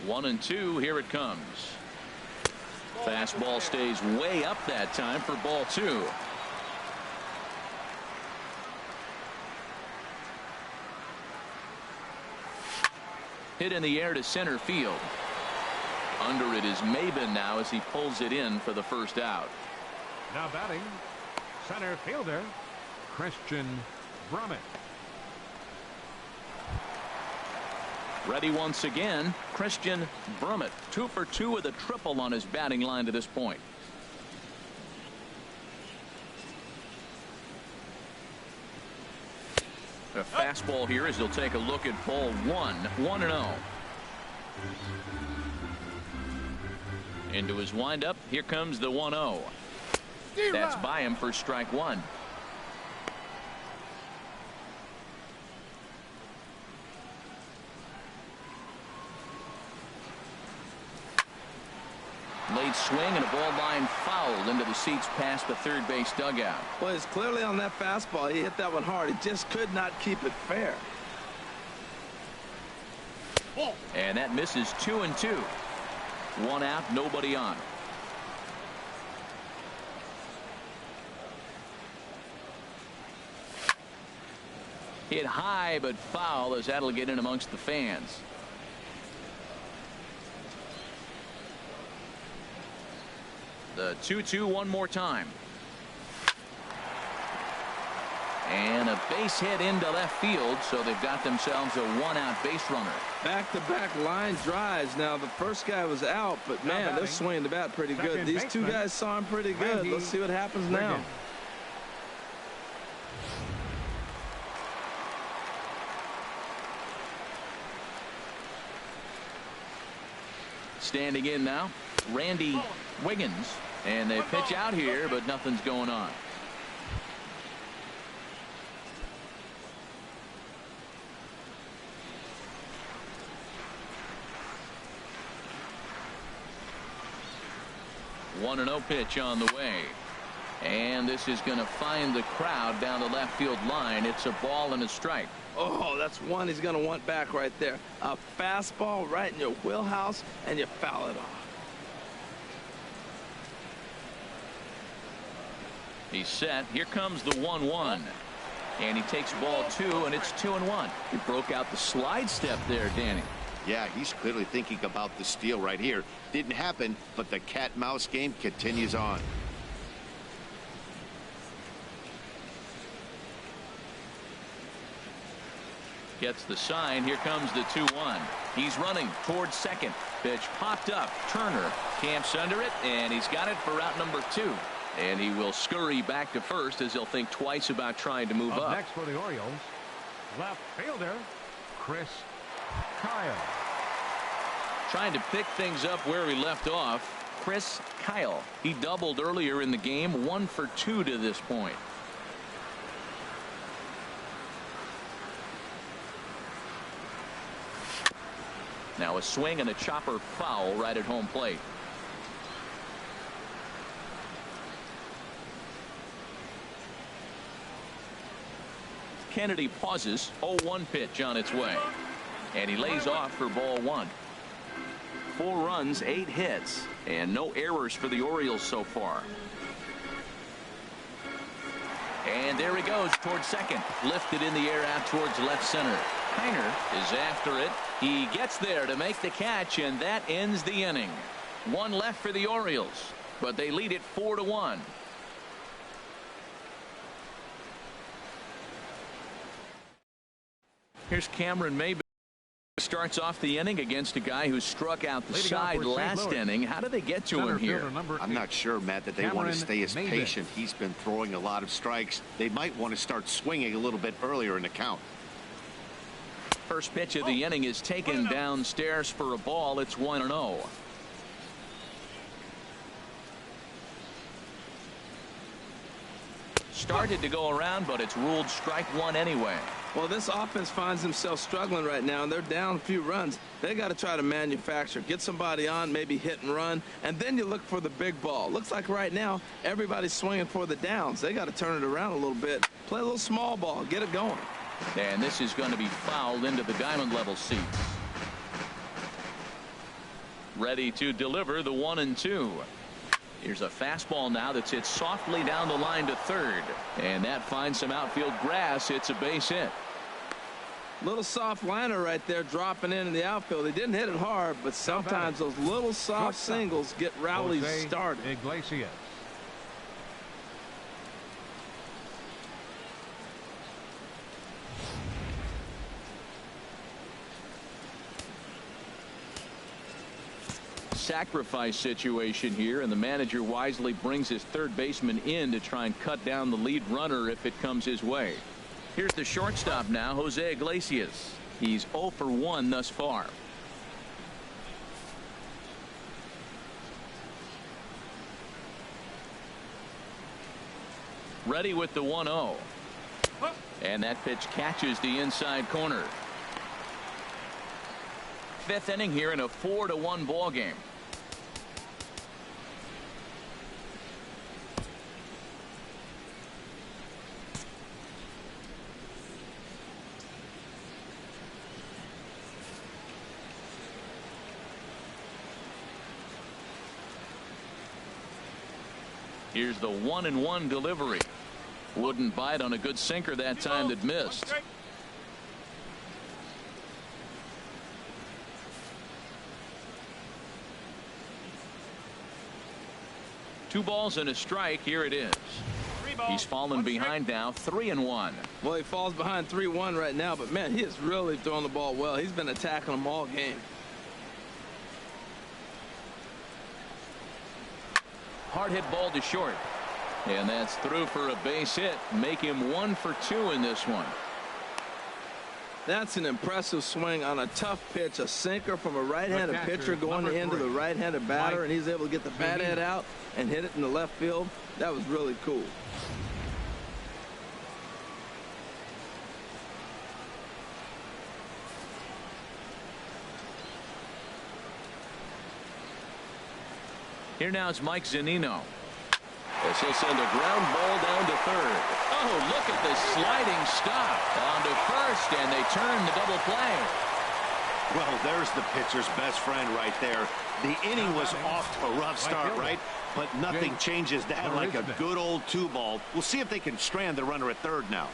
One and 2. Here it comes. Fastball stays way up that time for ball 2. Hit in the air to center field. Under it is Maben now as he pulls it in for the first out. Now batting, center fielder, Christian Brummett. Ready once again, Christian Brummett. 2 for 2 with a triple on his batting line to this point. A fastball here as he'll take a look at ball 1. 1-0. Into his windup. Here comes the 1-0. That's by him for strike 1. Late swing and a ball line fouled into the seats past the third base dugout. Well, it's clearly on that fastball. He hit that one hard. He just could not keep it fair. And that misses 2-2. 1 out, nobody on. Hit high but foul as that'll get in amongst the fans. The 2-2 one more time. And a base hit into left field, so they've got themselves a 1-out base runner. Back-to-back line drives. Now, the first guy was out, but man, they're swinging the bat pretty good. These 2 guys saw him pretty good. Let's see what happens now. Standing in now, Randy Wiggins. And they pitch out here, but nothing's going on. One and 0 pitch on the way. And this is going to find the crowd down the left field line. It's a ball and a strike. Oh, that's one he's going to want back right there. A fastball right in your wheelhouse, and you foul it off. He's set. Here comes the 1-1. And he takes ball 2, and it's 2-1. He broke out the slide step there, Danny. Yeah, he's clearly thinking about the steal right here. Didn't happen, but the cat-mouse game continues on. Gets the sign. Here comes the 2-1. He's running towards second. Pitch popped up. Turner camps under it, and he's got it for out number 2. And he will scurry back to first as he'll think twice about trying to move up. Next for the Orioles, left fielder Chris Kyle. Trying to pick things up where he left off. Chris Kyle. He doubled earlier in the game. 1 for 2 to this point. Now a swing and a chopper foul right at home plate. Kennedy pauses. 0-1 pitch on its way. And he lays off for ball 1. 4 runs, 8 hits, and no errors for the Orioles so far. And there he goes towards second. Lifted in the air out towards left center. Kiner is after it. He gets there to make the catch, and that ends the inning. 1 left for the Orioles, but they lead it 4-1. Here's Cameron Maybin. Starts off the inning against a guy who struck out the side last inning. How did they get to him here? I'm not sure, Matt, that they want to stay as patient. He's been throwing a lot of strikes. They might want to start swinging a little bit earlier in the count. First pitch of the inning is taken downstairs for a ball. It's 1-0. Started to go around, but it's ruled strike 1 anyway. Well, this offense finds themselves struggling right now, and they're down a few runs. They got to try to manufacture, get somebody on, maybe hit and run, and then you look for the big ball. Looks like right now everybody's swinging for the downs. They got to turn it around a little bit, play a little small ball, get it going. And this is going to be fouled into the diamond level seats. Ready to deliver the 1-2. Here's a fastball now that's hit softly down the line to third, and that finds some outfield grass. It's a base hit. Little soft liner right there dropping in the outfield. He didn't hit it hard, but sometimes those little soft singles get rallies started. Iglesias. Sacrifice situation here, and the manager wisely brings his third baseman in to try and cut down the lead runner if it comes his way. Here's the shortstop now, Jose Iglesias. He's 0 for 1 thus far. Ready with the 1-0. And that pitch catches the inside corner. 5th inning here in a 4-1 ball game. Here's the 1-1 delivery. Wouldn't bite on a good sinker that time that missed. Two balls and a strike. Here it is. He's fallen behind now, 3-1. Well, he falls behind 3-1 right now, but man, he is really throwing the ball well. He's been attacking them all game. Hard hit ball to short, and that's through for a base hit. Make him 1 for 2 in this one. That's an impressive swing on a tough pitch, a sinker from a right-handed pitcher going into the right-handed batter, and he's able to get the bat head out and hit it in the left field. That was really cool. Here now is Mike Zunino. As he'll send a ground ball down to third. Oh, look at this sliding stop on to first, and they turn the double play. Well, there's the pitcher's best friend right there. The inning was off to a rough start, right? But nothing changes that like a good old 2-ball. We'll see if they can strand the runner at third now.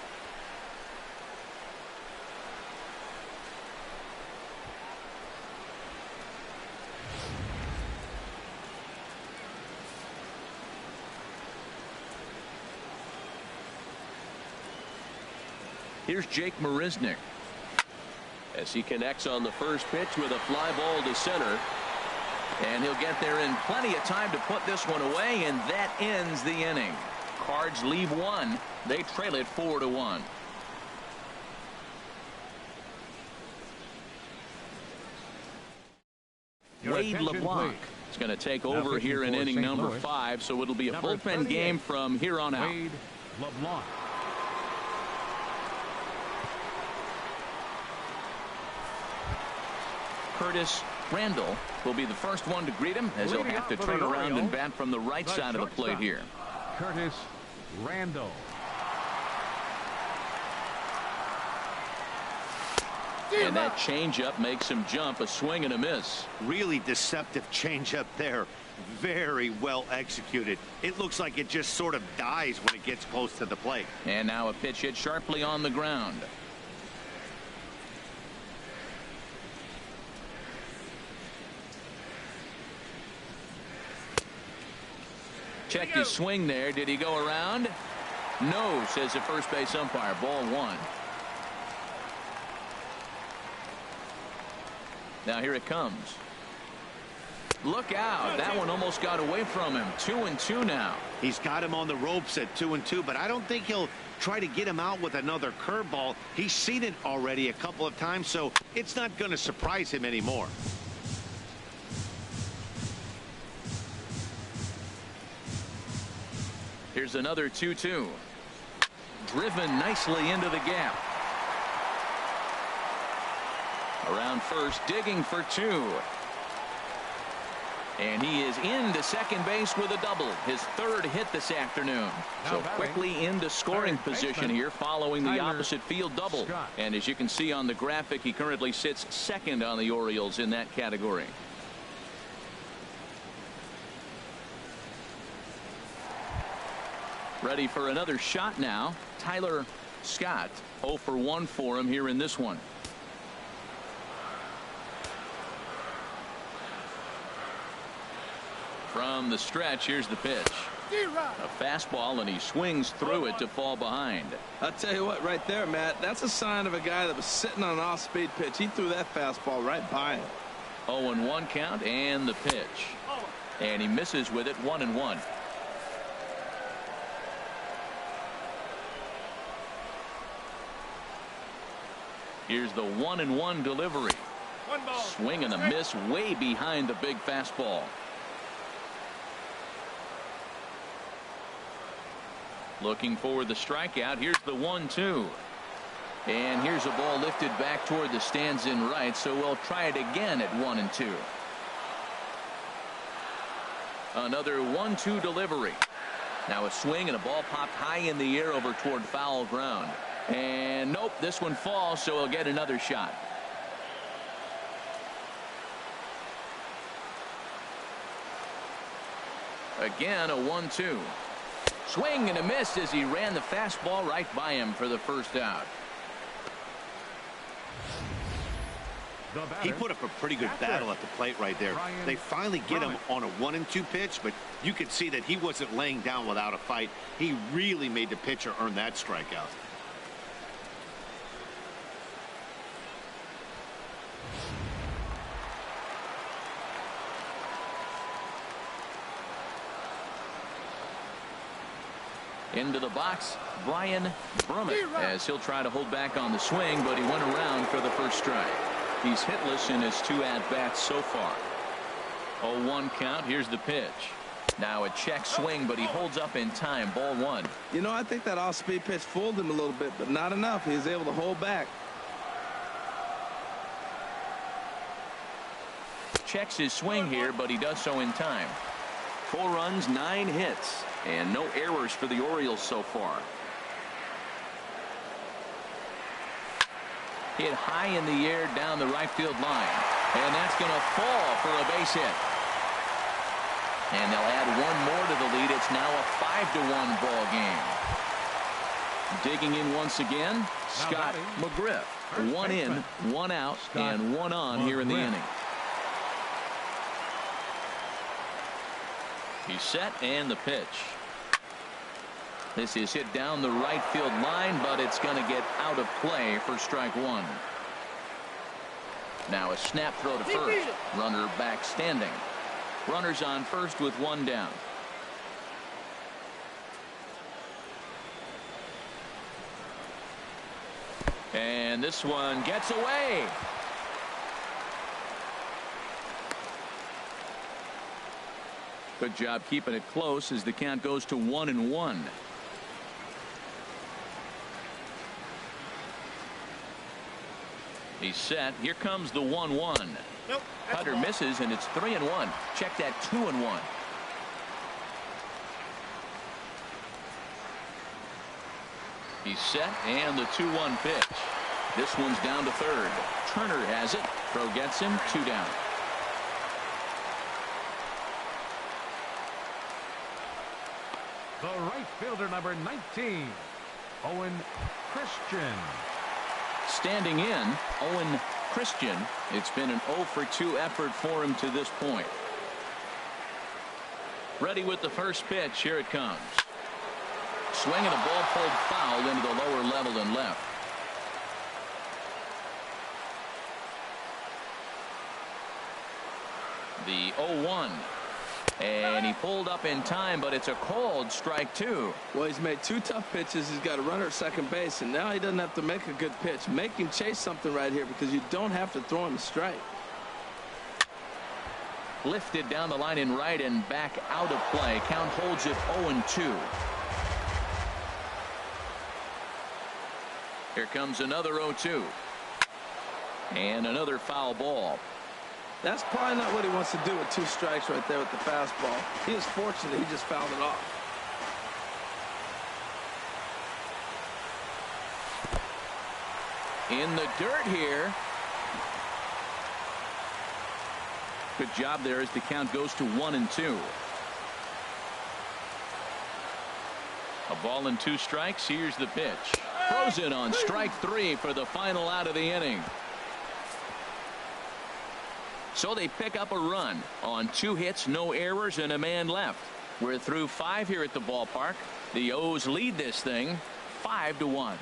Here's Jake Marisnick as he connects on the first pitch with a fly ball to center. And he'll get there in plenty of time to put this one away, and that ends the inning. Cards leave one. They trail it 4-1. Wade LeBlanc is going to take over here in inning number 5, so it'll be a bullpen game from here on out. Wade LeBlanc. Curtis Randall will be the first one to greet him, as he'll have to turn around and bat from the right side of the plate here. Curtis Randall. And that changeup makes him jump, a swing and a miss. Really deceptive changeup there. Very well executed. It looks like it just sort of dies when it gets close to the plate. And now a pitch hit sharply on the ground. Checked his swing there. Did he go around? No, says the first base umpire. Ball 1. Now here it comes. Look out. That one almost got away from him. 2-2 now. He's got him on the ropes at 2-2, but I don't think he'll try to get him out with another curveball. He's seen it already a couple of times, so it's not going to surprise him anymore. Here's another 2-2. Driven nicely into the gap. Around first, digging for 2. And he is into second base with a double. His third hit this afternoon. So quickly into scoring position here following the opposite field double. And as you can see on the graphic, he currently sits second on the Orioles in that category. Ready for another shot now. Tyler Scott, 0 for 1 for him here in this one. From the stretch, here's the pitch. A fastball, and he swings through it to fall behind. I'll tell you what, right there, Matt, that's a sign of a guy that was sitting on an off-speed pitch. He threw that fastball right by him. 0-1 count, and the pitch. And he misses with it, 1-1. Here's the 1-1 delivery. Swing and a miss way behind the big fastball. Looking for the strikeout. Here's the 1-2. And here's a ball lifted back toward the stands in right, so we'll try it again at 1-2. Another 1-2 delivery. Now a swing and a ball popped high in the air over toward foul ground. And nope, this one falls, so he'll get another shot. Again, a 1-2. Swing and a miss as he ran the fastball right by him for the first out. He put up a pretty good battle at the plate right there. They finally get him on a 1-2 pitch, but you could see that he wasn't laying down without a fight. He really made the pitcher earn that strikeout. Into the box, Brian Brummett, as he'll try to hold back on the swing, but he went around for the first strike. He's hitless in his 2 at-bats so far. 0-1 count. Here's the pitch. Now a check swing, but he holds up in time. Ball 1. You know, I think that off-speed pitch fooled him a little bit, but not enough. He was able to hold back. Checks his swing here, but he does so in time. 4 runs, 9 hits, and no errors for the Orioles so far. Hit high in the air down the right field line, and that's going to fall for a base hit. And they'll add 1 more to the lead. It's now a 5-1 ball game. Digging in once again, Scott McGriff. 1 in, 1 out, and 1 on here in the inning. He's set, and the pitch. This is hit down the right field line, but it's going to get out of play for strike 1. Now a snap throw to first. Runner back standing. Runners on first with 1 down. And this one gets away. Good job keeping it close as the count goes to 1-1. He's set. Here comes the 1-1. Nope. Cutter misses, and it's 3-1. Check that 2-1. He's set, and the 2-1 pitch. This one's down to third. Turner has it. Throw gets him. 2 down. The right fielder, number 19, Owen Christian. Standing in, Owen Christian. It's been an 0-for-2 effort for him to this point. Ready with the first pitch. Here it comes. Swing and a ball pulled foul into the lower level and left. The 0-1. And he pulled up in time, but it's a called strike 2. Well, he's made 2 tough pitches. He's got a runner at second base, and now he doesn't have to make a good pitch. Make him chase something right here because you don't have to throw him a strike. Lifted down the line in right and back out of play. Count holds it 0-2. Here comes another 0-2. And another foul ball. That's probably not what he wants to do with 2 strikes right there with the fastball. He was fortunate he just fouled it off. In the dirt here. Good job there as the count goes to 1-2. A ball and 2 strikes. Here's the pitch. Throws it on strike 3 for the final out of the inning. So they pick up a run on 2 hits, no errors, and a man left. We're through 5 here at the ballpark. The O's lead this thing 5-1.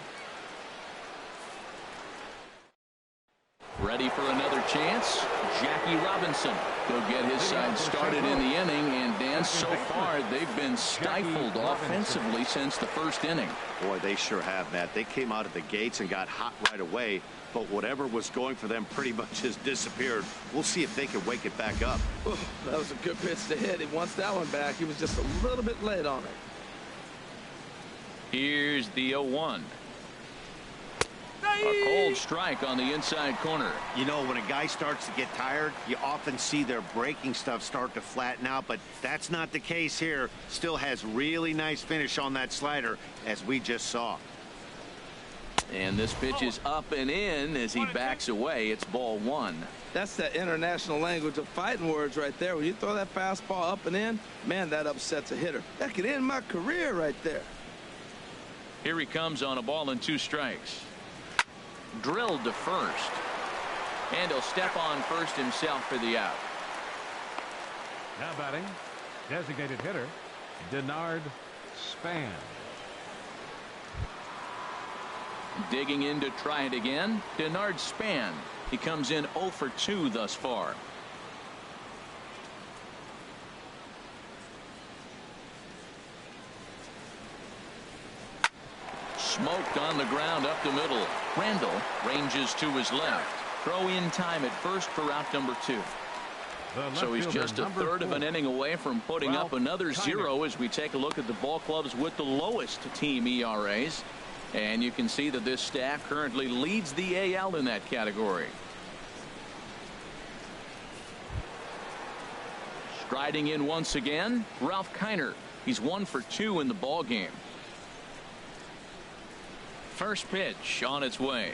Ready for another chance. Jackie Robinson will get his side started in the inning. And Dan, so far they've been stifled offensively since the first inning. Boy, they sure have, Matt. They came out of the gates and got hot right away. But whatever was going for them pretty much has disappeared. We'll see if they can wake it back up. Ooh, that was a good pitch to hit. He wants that one back. He was just a little bit late on it. Here's the 0-1. A cold strike on the inside corner. You know, when a guy starts to get tired, you often see their breaking stuff start to flatten out, but that's not the case here. Still has really nice finish on that slider, as we just saw. And this pitch is up and in as he backs away. It's ball 1. That's the international language of fighting words right there. When you throw that fastball up and in, man, that upsets a hitter. That could end my career right there. Here he comes on a ball and 2 strikes. Drilled to first. And he'll step on first himself for the out. Now batting, designated hitter, Denard Span. Digging in to try it again, Denard Span. He comes in 0-for-2 thus far. smoked on the ground up the middle. Randall ranges to his left. Throw in time at first for out number 2. So he's just a third of an inning away from putting up another 0 as we take a look at the ball clubs with the lowest team ERAs. And you can see that this staff currently leads the AL in that category. Striding in once again, Ralph Kiner. He's 1 for 2 in the ball game. First pitch on its way.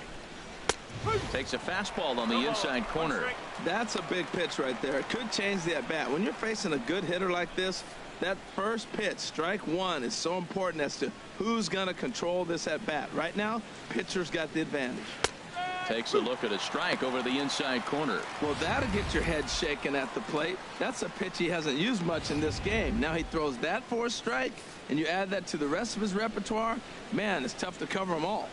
Takes a fastball on the inside corner. That's a big pitch right there. It could change the at-bat. When you're facing a good hitter like this, that first pitch, strike 1, is so important as to who's going to control this at-bat. Right now, pitcher's got the advantage. Takes a look at a strike over the inside corner. Well, that'll get your head shaken at the plate. That's a pitch he hasn't used much in this game. Now he throws that for a strike, and you add that to the rest of his repertoire. Man, it's tough to cover them all.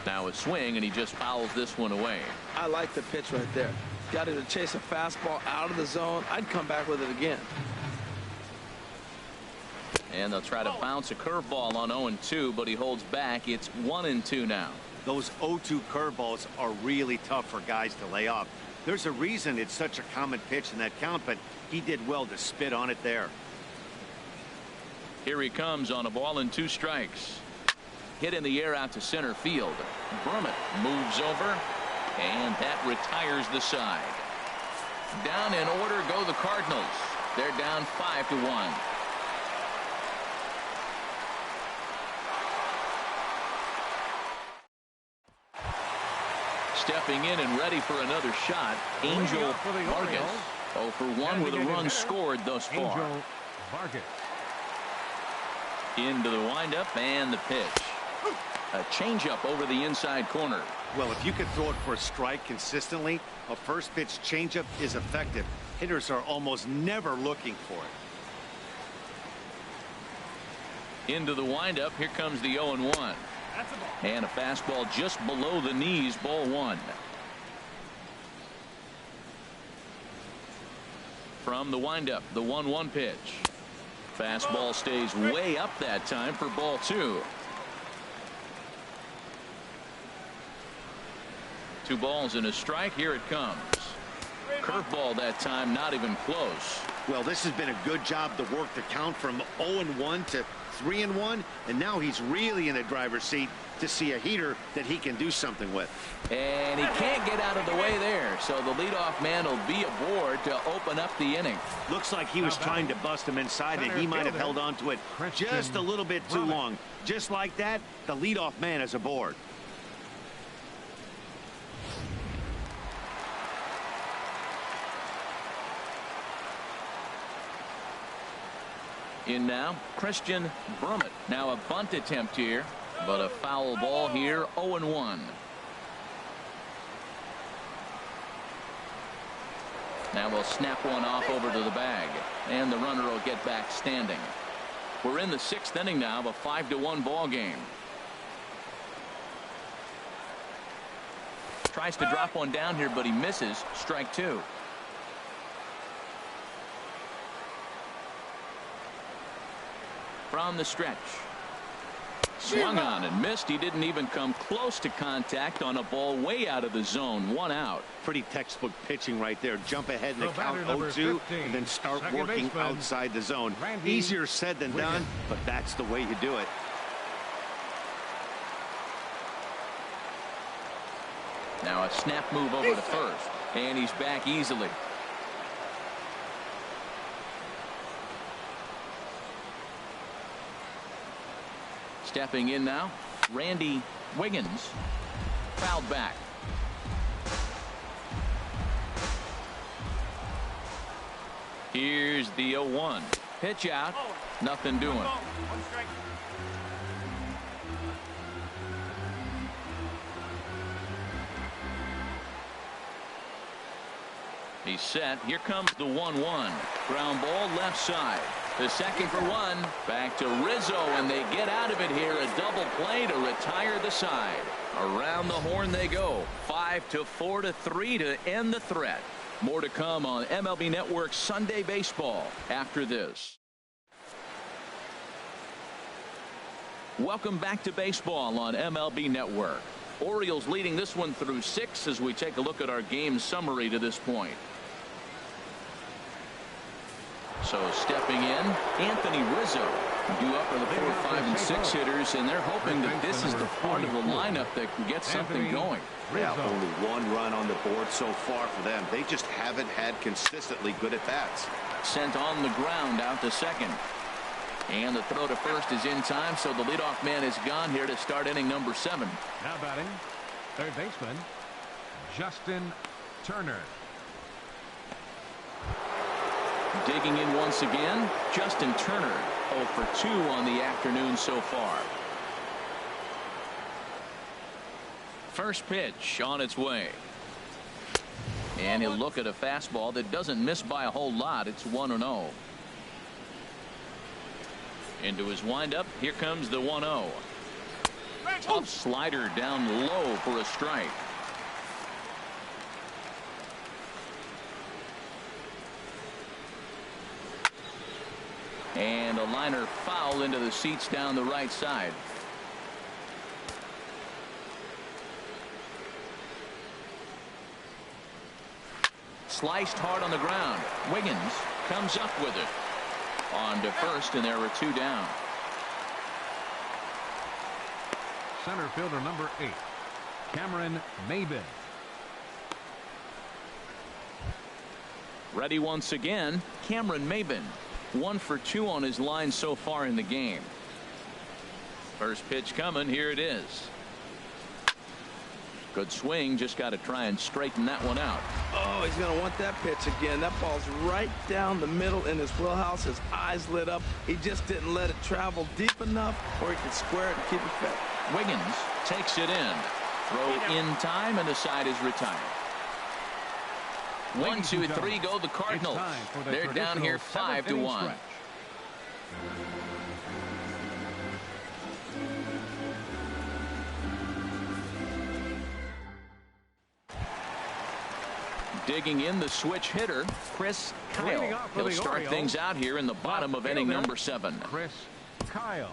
Now a swing, and he just fouls this one away. I like the pitch right there. Got him to chase a fastball out of the zone. I'd come back with it again. And they'll try to bounce a curveball on 0-2, but he holds back. It's 1-2 now. Those 0-2 curveballs are really tough for guys to lay off. There's a reason it's such a common pitch in that count, but he did well to spit on it there. Here he comes on a ball and 2 strikes. Hit in the air out to center field. Brummett moves over, and that retires the side. Down in order go the Cardinals. They're down 5-1. Stepping in and ready for another shot, Angel Vargas. 0 for 1 with a run scored thus far. Angel Vargas. Into the windup and the pitch. A changeup over the inside corner. Well, if you can throw it for a strike consistently, a first pitch changeup is effective. Hitters are almost never looking for it. Into the windup. Here comes the 0-1. And a fastball just below the knees, ball 1. From the windup, the 1-1 pitch. Fastball stays way up that time for ball 2. 2 balls and a strike. Here it comes. Curveball that time, not even close. Well, this has been a good job to work the count from 0-1 to 3-1, and now he's really in the driver's seat to see a heater that he can do something with. And he can't get out of the way there, so the leadoff man will be aboard to open up the inning. Looks like he was trying to bust him inside, and he might have held on to it just a little bit too long. Just like that, the leadoff man is aboard. In now, Christian Brummett. Now a bunt attempt here, but a foul ball here, 0-1. Now we'll snap one off over to the bag, and the runner will get back standing. We're in the 6th inning now of a 5-1 ball game. Tries to drop one down here, but he misses. Strike 2. From the stretch. Swung on and missed. He didn't even come close to contact on a ball way out of the zone. 1 out. Pretty textbook pitching right there. Jump ahead in the count 0-2 and then start working outside the zone. Easier said than done, but that's the way you do it. Now a snap move over to first, and he's back easily. Stepping in now, Randy Wiggins. Fouled back. Here's the 0-1. Pitch out. Nothing doing. He's set. Here comes the 1-1. Ground ball left side. The second for 1. Back to Rizzo, and they get out of it here. A double play to retire the side. Around the horn they go. 5-4 to 3 to end the threat. More to come on MLB Network Sunday Baseball after this. Welcome back to baseball on MLB Network. Orioles leading this one through 6 as we take a look at our game summary to this point. So stepping in, Anthony Rizzo. Due up for the 4, 5, and 6 hitters, and they're hoping that this is the part of the lineup that can get something going. Yeah, only 1 run on the board so far for them. They just haven't had consistently good at-bats. Sent on the ground out to second. And the throw to first is in time, so the leadoff man is gone here to start inning number 7. Now batting, third baseman, Justin Turner. Digging in once again, Justin Turner, 0 for 2 on the afternoon so far. First pitch on its way. And he'll look at a fastball that doesn't miss by a whole lot. It's 1-0. Into his windup. Here comes the 1-0. Tough slider down low for a strike. And a liner foul into the seats down the right side. Sliced hard on the ground. Wiggins comes up with it. On to first, and there are 2 down. Center fielder number 8, Cameron Maybin. Ready once again, Cameron Maybin. 1 for 2 on his line so far in the game. First pitch coming. Here it is. Good swing. Just got to try and straighten that one out. Oh, he's going to want that pitch again. That ball's right down the middle in his wheelhouse. His eyes lit up. He just didn't let it travel deep enough where he could square it and keep it fit. Wiggins takes it in. Throw in time, and the side is retired. 1, 2, 3 go the Cardinals. They're down here 5-1. Digging in, the switch hitter, Chris Kyle. He'll start things out here in the bottom of inning number 7. Chris Kyle.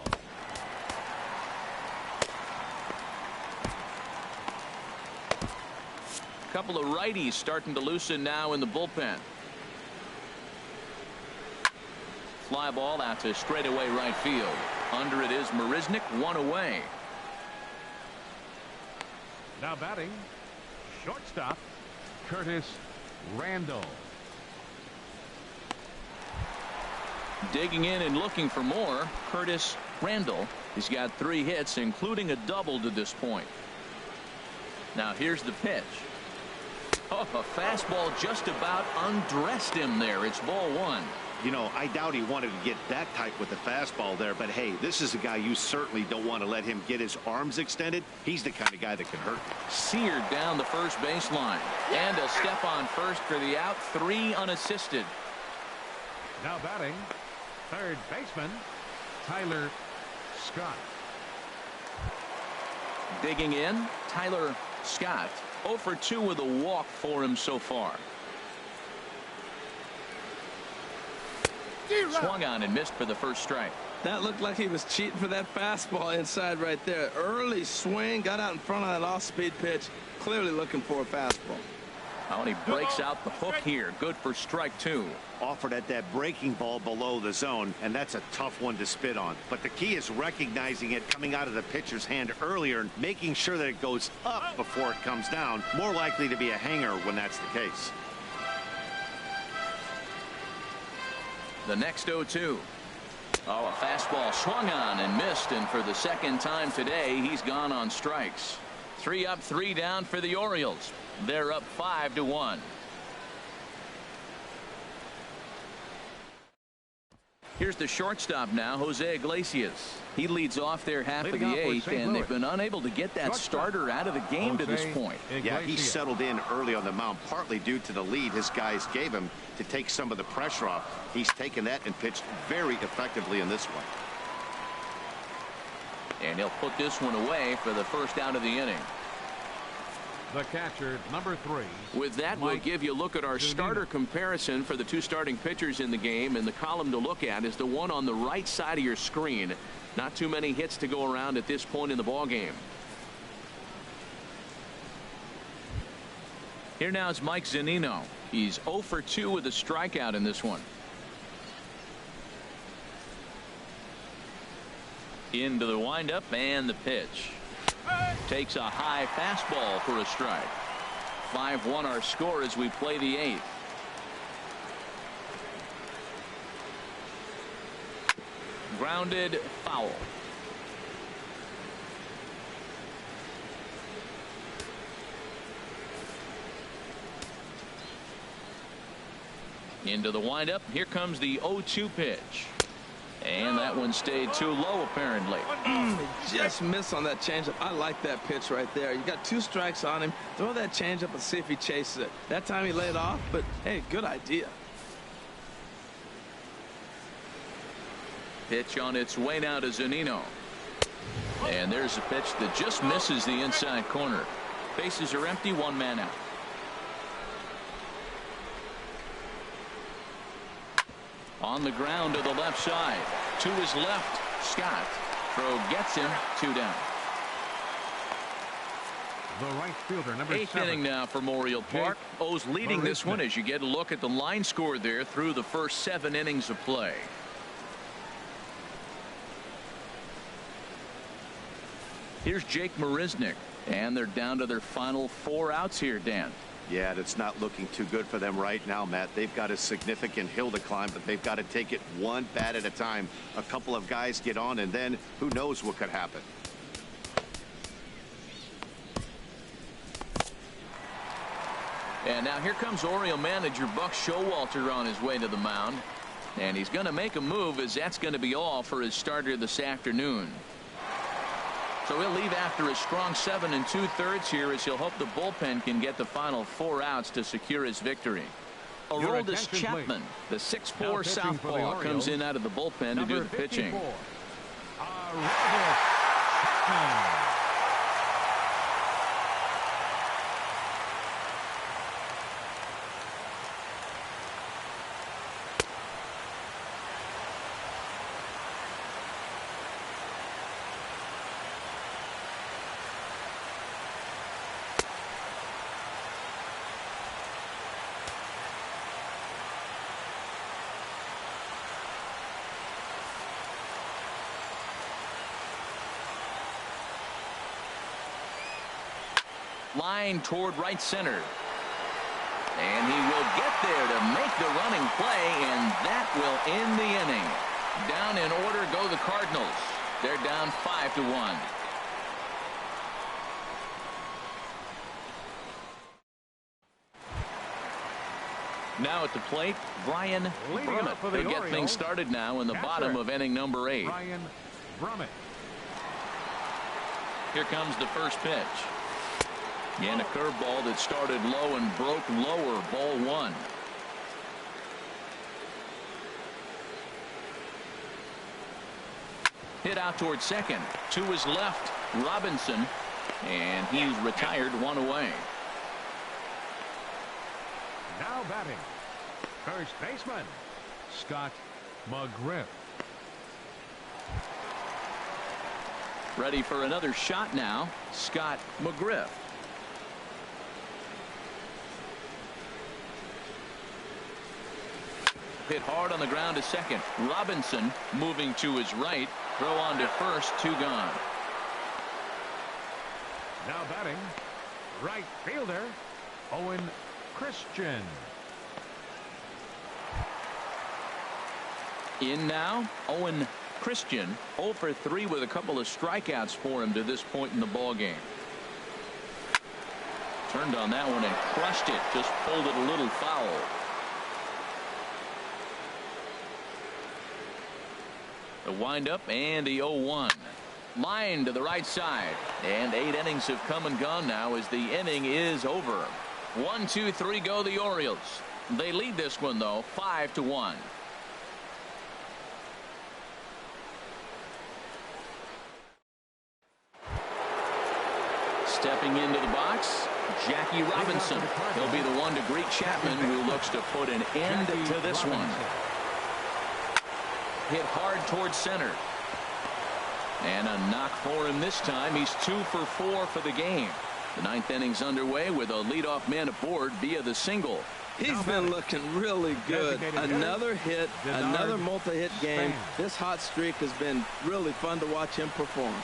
Couple of righties starting to loosen now in the bullpen. Fly ball out to straightaway right field. Under it is Marisnik, 1 away. Now batting, shortstop, Curtis Randall. Digging in and looking for more, Curtis Randall. He's got 3 hits, including a double to this point. Now here's the pitch. Oh, a fastball just about undressed him there. It's ball 1. You know, I doubt he wanted to get that tight with the fastball there, but hey, this is a guy you certainly don't want to let him get his arms extended. He's the kind of guy that can hurt. Seared down the first baseline. And a step on first for the out. 3 unassisted. Now batting, third baseman, Tyler Scott. Digging in, Tyler Scott. 0 for 2 with a walk for him so far. Swung on and missed for the first strike. That looked like he was cheating for that fastball inside right there. Early swing, got out in front of that off-speed pitch. Clearly looking for a fastball. Oh, and he breaks out the hook here. Good for strike 2. Offered at that breaking ball below the zone, and that's a tough one to spit on. But the key is recognizing it coming out of the pitcher's hand earlier and making sure that it goes up before it comes down. More likely to be a hanger when that's the case. The next 0-2. Oh, a fastball swung on and missed, and for the second time today, he's gone on strikes. 3 up, 3 down for the Orioles. They're up 5-1. Here's the shortstop now, Jose Iglesias. He leads off their half of the 8th, and they've been unable to get that starter out of the game to this point. Yeah, he settled in early on the mound, partly due to the lead his guys gave him to take some of the pressure off. He's taken that and pitched very effectively in this one. And he'll put this one away for the first out of the inning. The catcher, number 3. With that, we'll give you a look at our starter comparison for the two starting pitchers in the game, and the column to look at is the one on the right side of your screen. Not too many hits to go around at this point in the ball game. Here now is Mike Zunino. He's 0 for 2 with a strikeout in this one. Into the windup and the pitch. Takes a high fastball for a strike. 5-1 our score as we play the 8th. Grounded foul. Into the windup. Here comes the 0-2 pitch. And that one stayed too low, apparently. Just missed on that changeup. I like that pitch right there. You got 2 strikes on him. Throw that changeup and see if he chases it. That time he laid off, but hey, good idea. Pitch on its way now to Zunino. And there's a pitch that just misses the inside corner. Bases are empty, 1 man out. On the ground to the left side. To his left, Scott. Throw gets him, 2 down. The right fielder, number 7. 8th inning now for Memorial Park. O's leading this one as you get a look at the line score there through the first 7 innings of play. Here's Jake Marisnick, and they're down to their final 4 outs here, Dan. Yeah, that's not looking too good for them right now, Matt. They've got a significant hill to climb, but they've got to take it one bat at a time. A couple of guys get on, and then who knows what could happen. And now here comes Oriole manager Buck Showalter on his way to the mound. And he's going to make a move, as that's going to be all for his starter this afternoon. So he'll leave after a strong 7 2/3 here, as he'll hope the bullpen can get the final 4 outs to secure his victory. Aroldis Chapman, the 6'4" southpaw, comes in out of the bullpen to do the pitching. Aroldis Chapman. Line toward right center. And he will get there to make the running play, and that will end the inning. Down in order go the Cardinals. They're down 5-1. Now at the plate, Brian Brummett. They get things started now in the bottom of inning number 8. Brian Brummett. Here comes the first pitch. And a curveball that started low and broke lower. Ball 1. Hit out toward second. To his left, Robinson. And he's retired, 1 away. Now batting, first baseman, Scott McGriff. Ready for another shot now, Scott McGriff. Hit hard on the ground to second. Robinson moving to his right. Throw on to first. 2 gone. Now batting, right fielder, Owen Christian. In now, Owen Christian, 0 for 3 with a couple of strikeouts for him to this point in the ball game. Turned on that one and crushed it. Just pulled it a little foul. The windup and the 0-1. Line to the right side. And 8 innings have come and gone now as the inning is over. 1, 2, 3 go the Orioles. They lead this one, though, 5-1. Stepping into the box, Jackie Robinson. He'll be the one to greet Chapman, who looks to put an end to this one. Hit hard towards center. And a knock for him this time. He's 2 for 4 for the game. The 9th inning's underway with a leadoff man aboard via the single. He's been looking really good. Another hit, another multi-hit game. This hot streak has been really fun to watch him perform.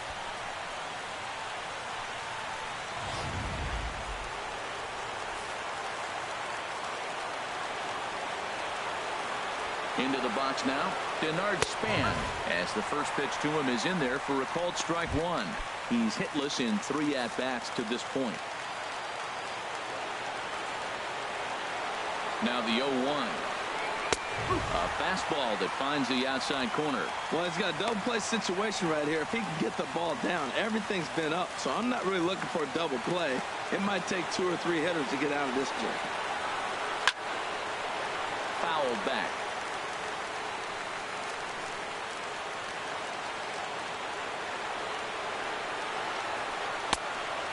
Into the box now, Denard Span, as the first pitch to him is in there for a called strike 1. He's hitless in 3 at-bats to this point. Now the 0-1. A fastball that finds the outside corner. Well, he's got a double play situation right here. If he can get the ball down, everything's been up. So I'm not really looking for a double play. It might take 2 or 3 hitters to get out of this jam. Fouled back.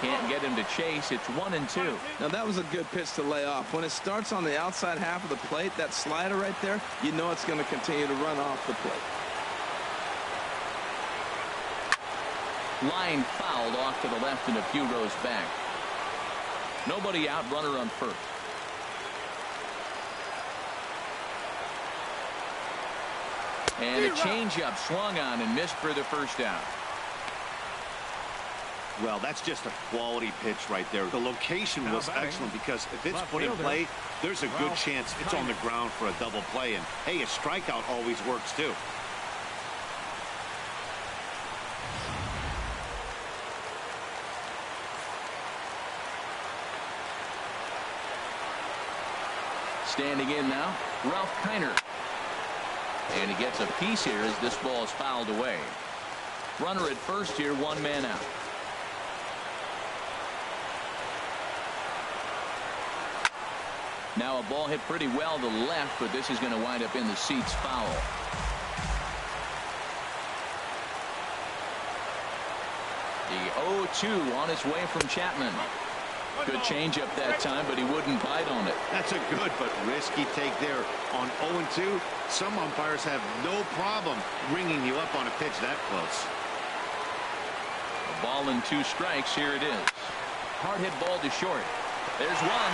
Can't get him to chase. It's 1-2. Now that was a good pitch to lay off. When it starts on the outside half of the plate, that slider right there, you know it's going to continue to run off the plate. Line fouled off to the left and a few rows back. Nobody out, runner on first. And a changeup swung on and missed for the first out. Well, that's just a quality pitch right there. The location was excellent because if it's put in play, there's a good chance it's on the ground for a double play. And, hey, a strikeout always works, too. Standing in now, Ralph Kiner. And he gets a piece here as this ball is fouled away. Runner at first here, 1 man out. Now a ball hit pretty well to the left, but this is going to wind up in the seats foul. The 0-2 on his way from Chapman. Good changeup that time, but he wouldn't bite on it. That's a good but risky take there. On 0-2, some umpires have no problem ringing you up on a pitch that close. A ball and 2 strikes. Here it is. Hard hit ball to short. There's one.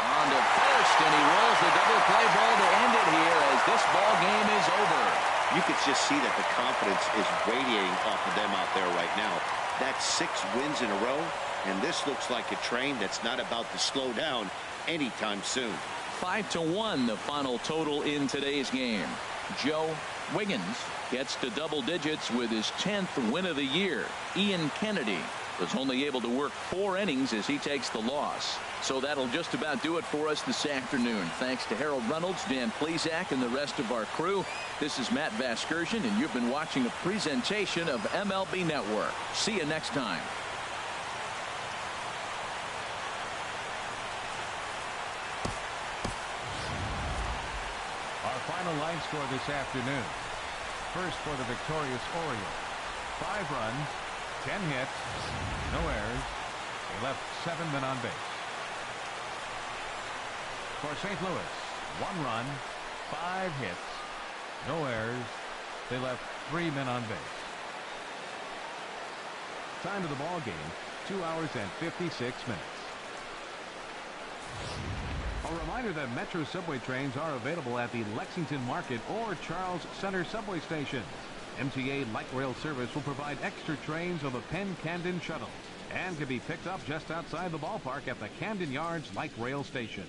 On to first, and he rolls the double play ball to end it here as this ball game is over. You could just see that the confidence is radiating off of them out there right now. That's 6 wins in a row, and this looks like a train that's not about to slow down anytime soon. 5-1 the final total in today's game. Joe Wiggins gets to double digits with his 10th win of the year. Ian Kennedy was only able to work 4 innings as he takes the loss. So that'll just about do it for us this afternoon. Thanks to Harold Reynolds, Dan Plesac, and the rest of our crew. This is Matt Vasgersian, and you've been watching a presentation of MLB Network. See you next time. Our final line score this afternoon. First for the victorious Orioles. 5 runs, 10 hits, no errors. They left 7 men on base. For St. Louis, 1 run, 5 hits, no errors. They left 3 men on base. Time of the ball game, 2 hours and 56 minutes. A reminder that Metro subway trains are available at the Lexington Market or Charles Center subway stations. MTA Light Rail service will provide extra trains on the Penn Camden shuttles and can be picked up just outside the ballpark at the Camden Yards Light Rail Station.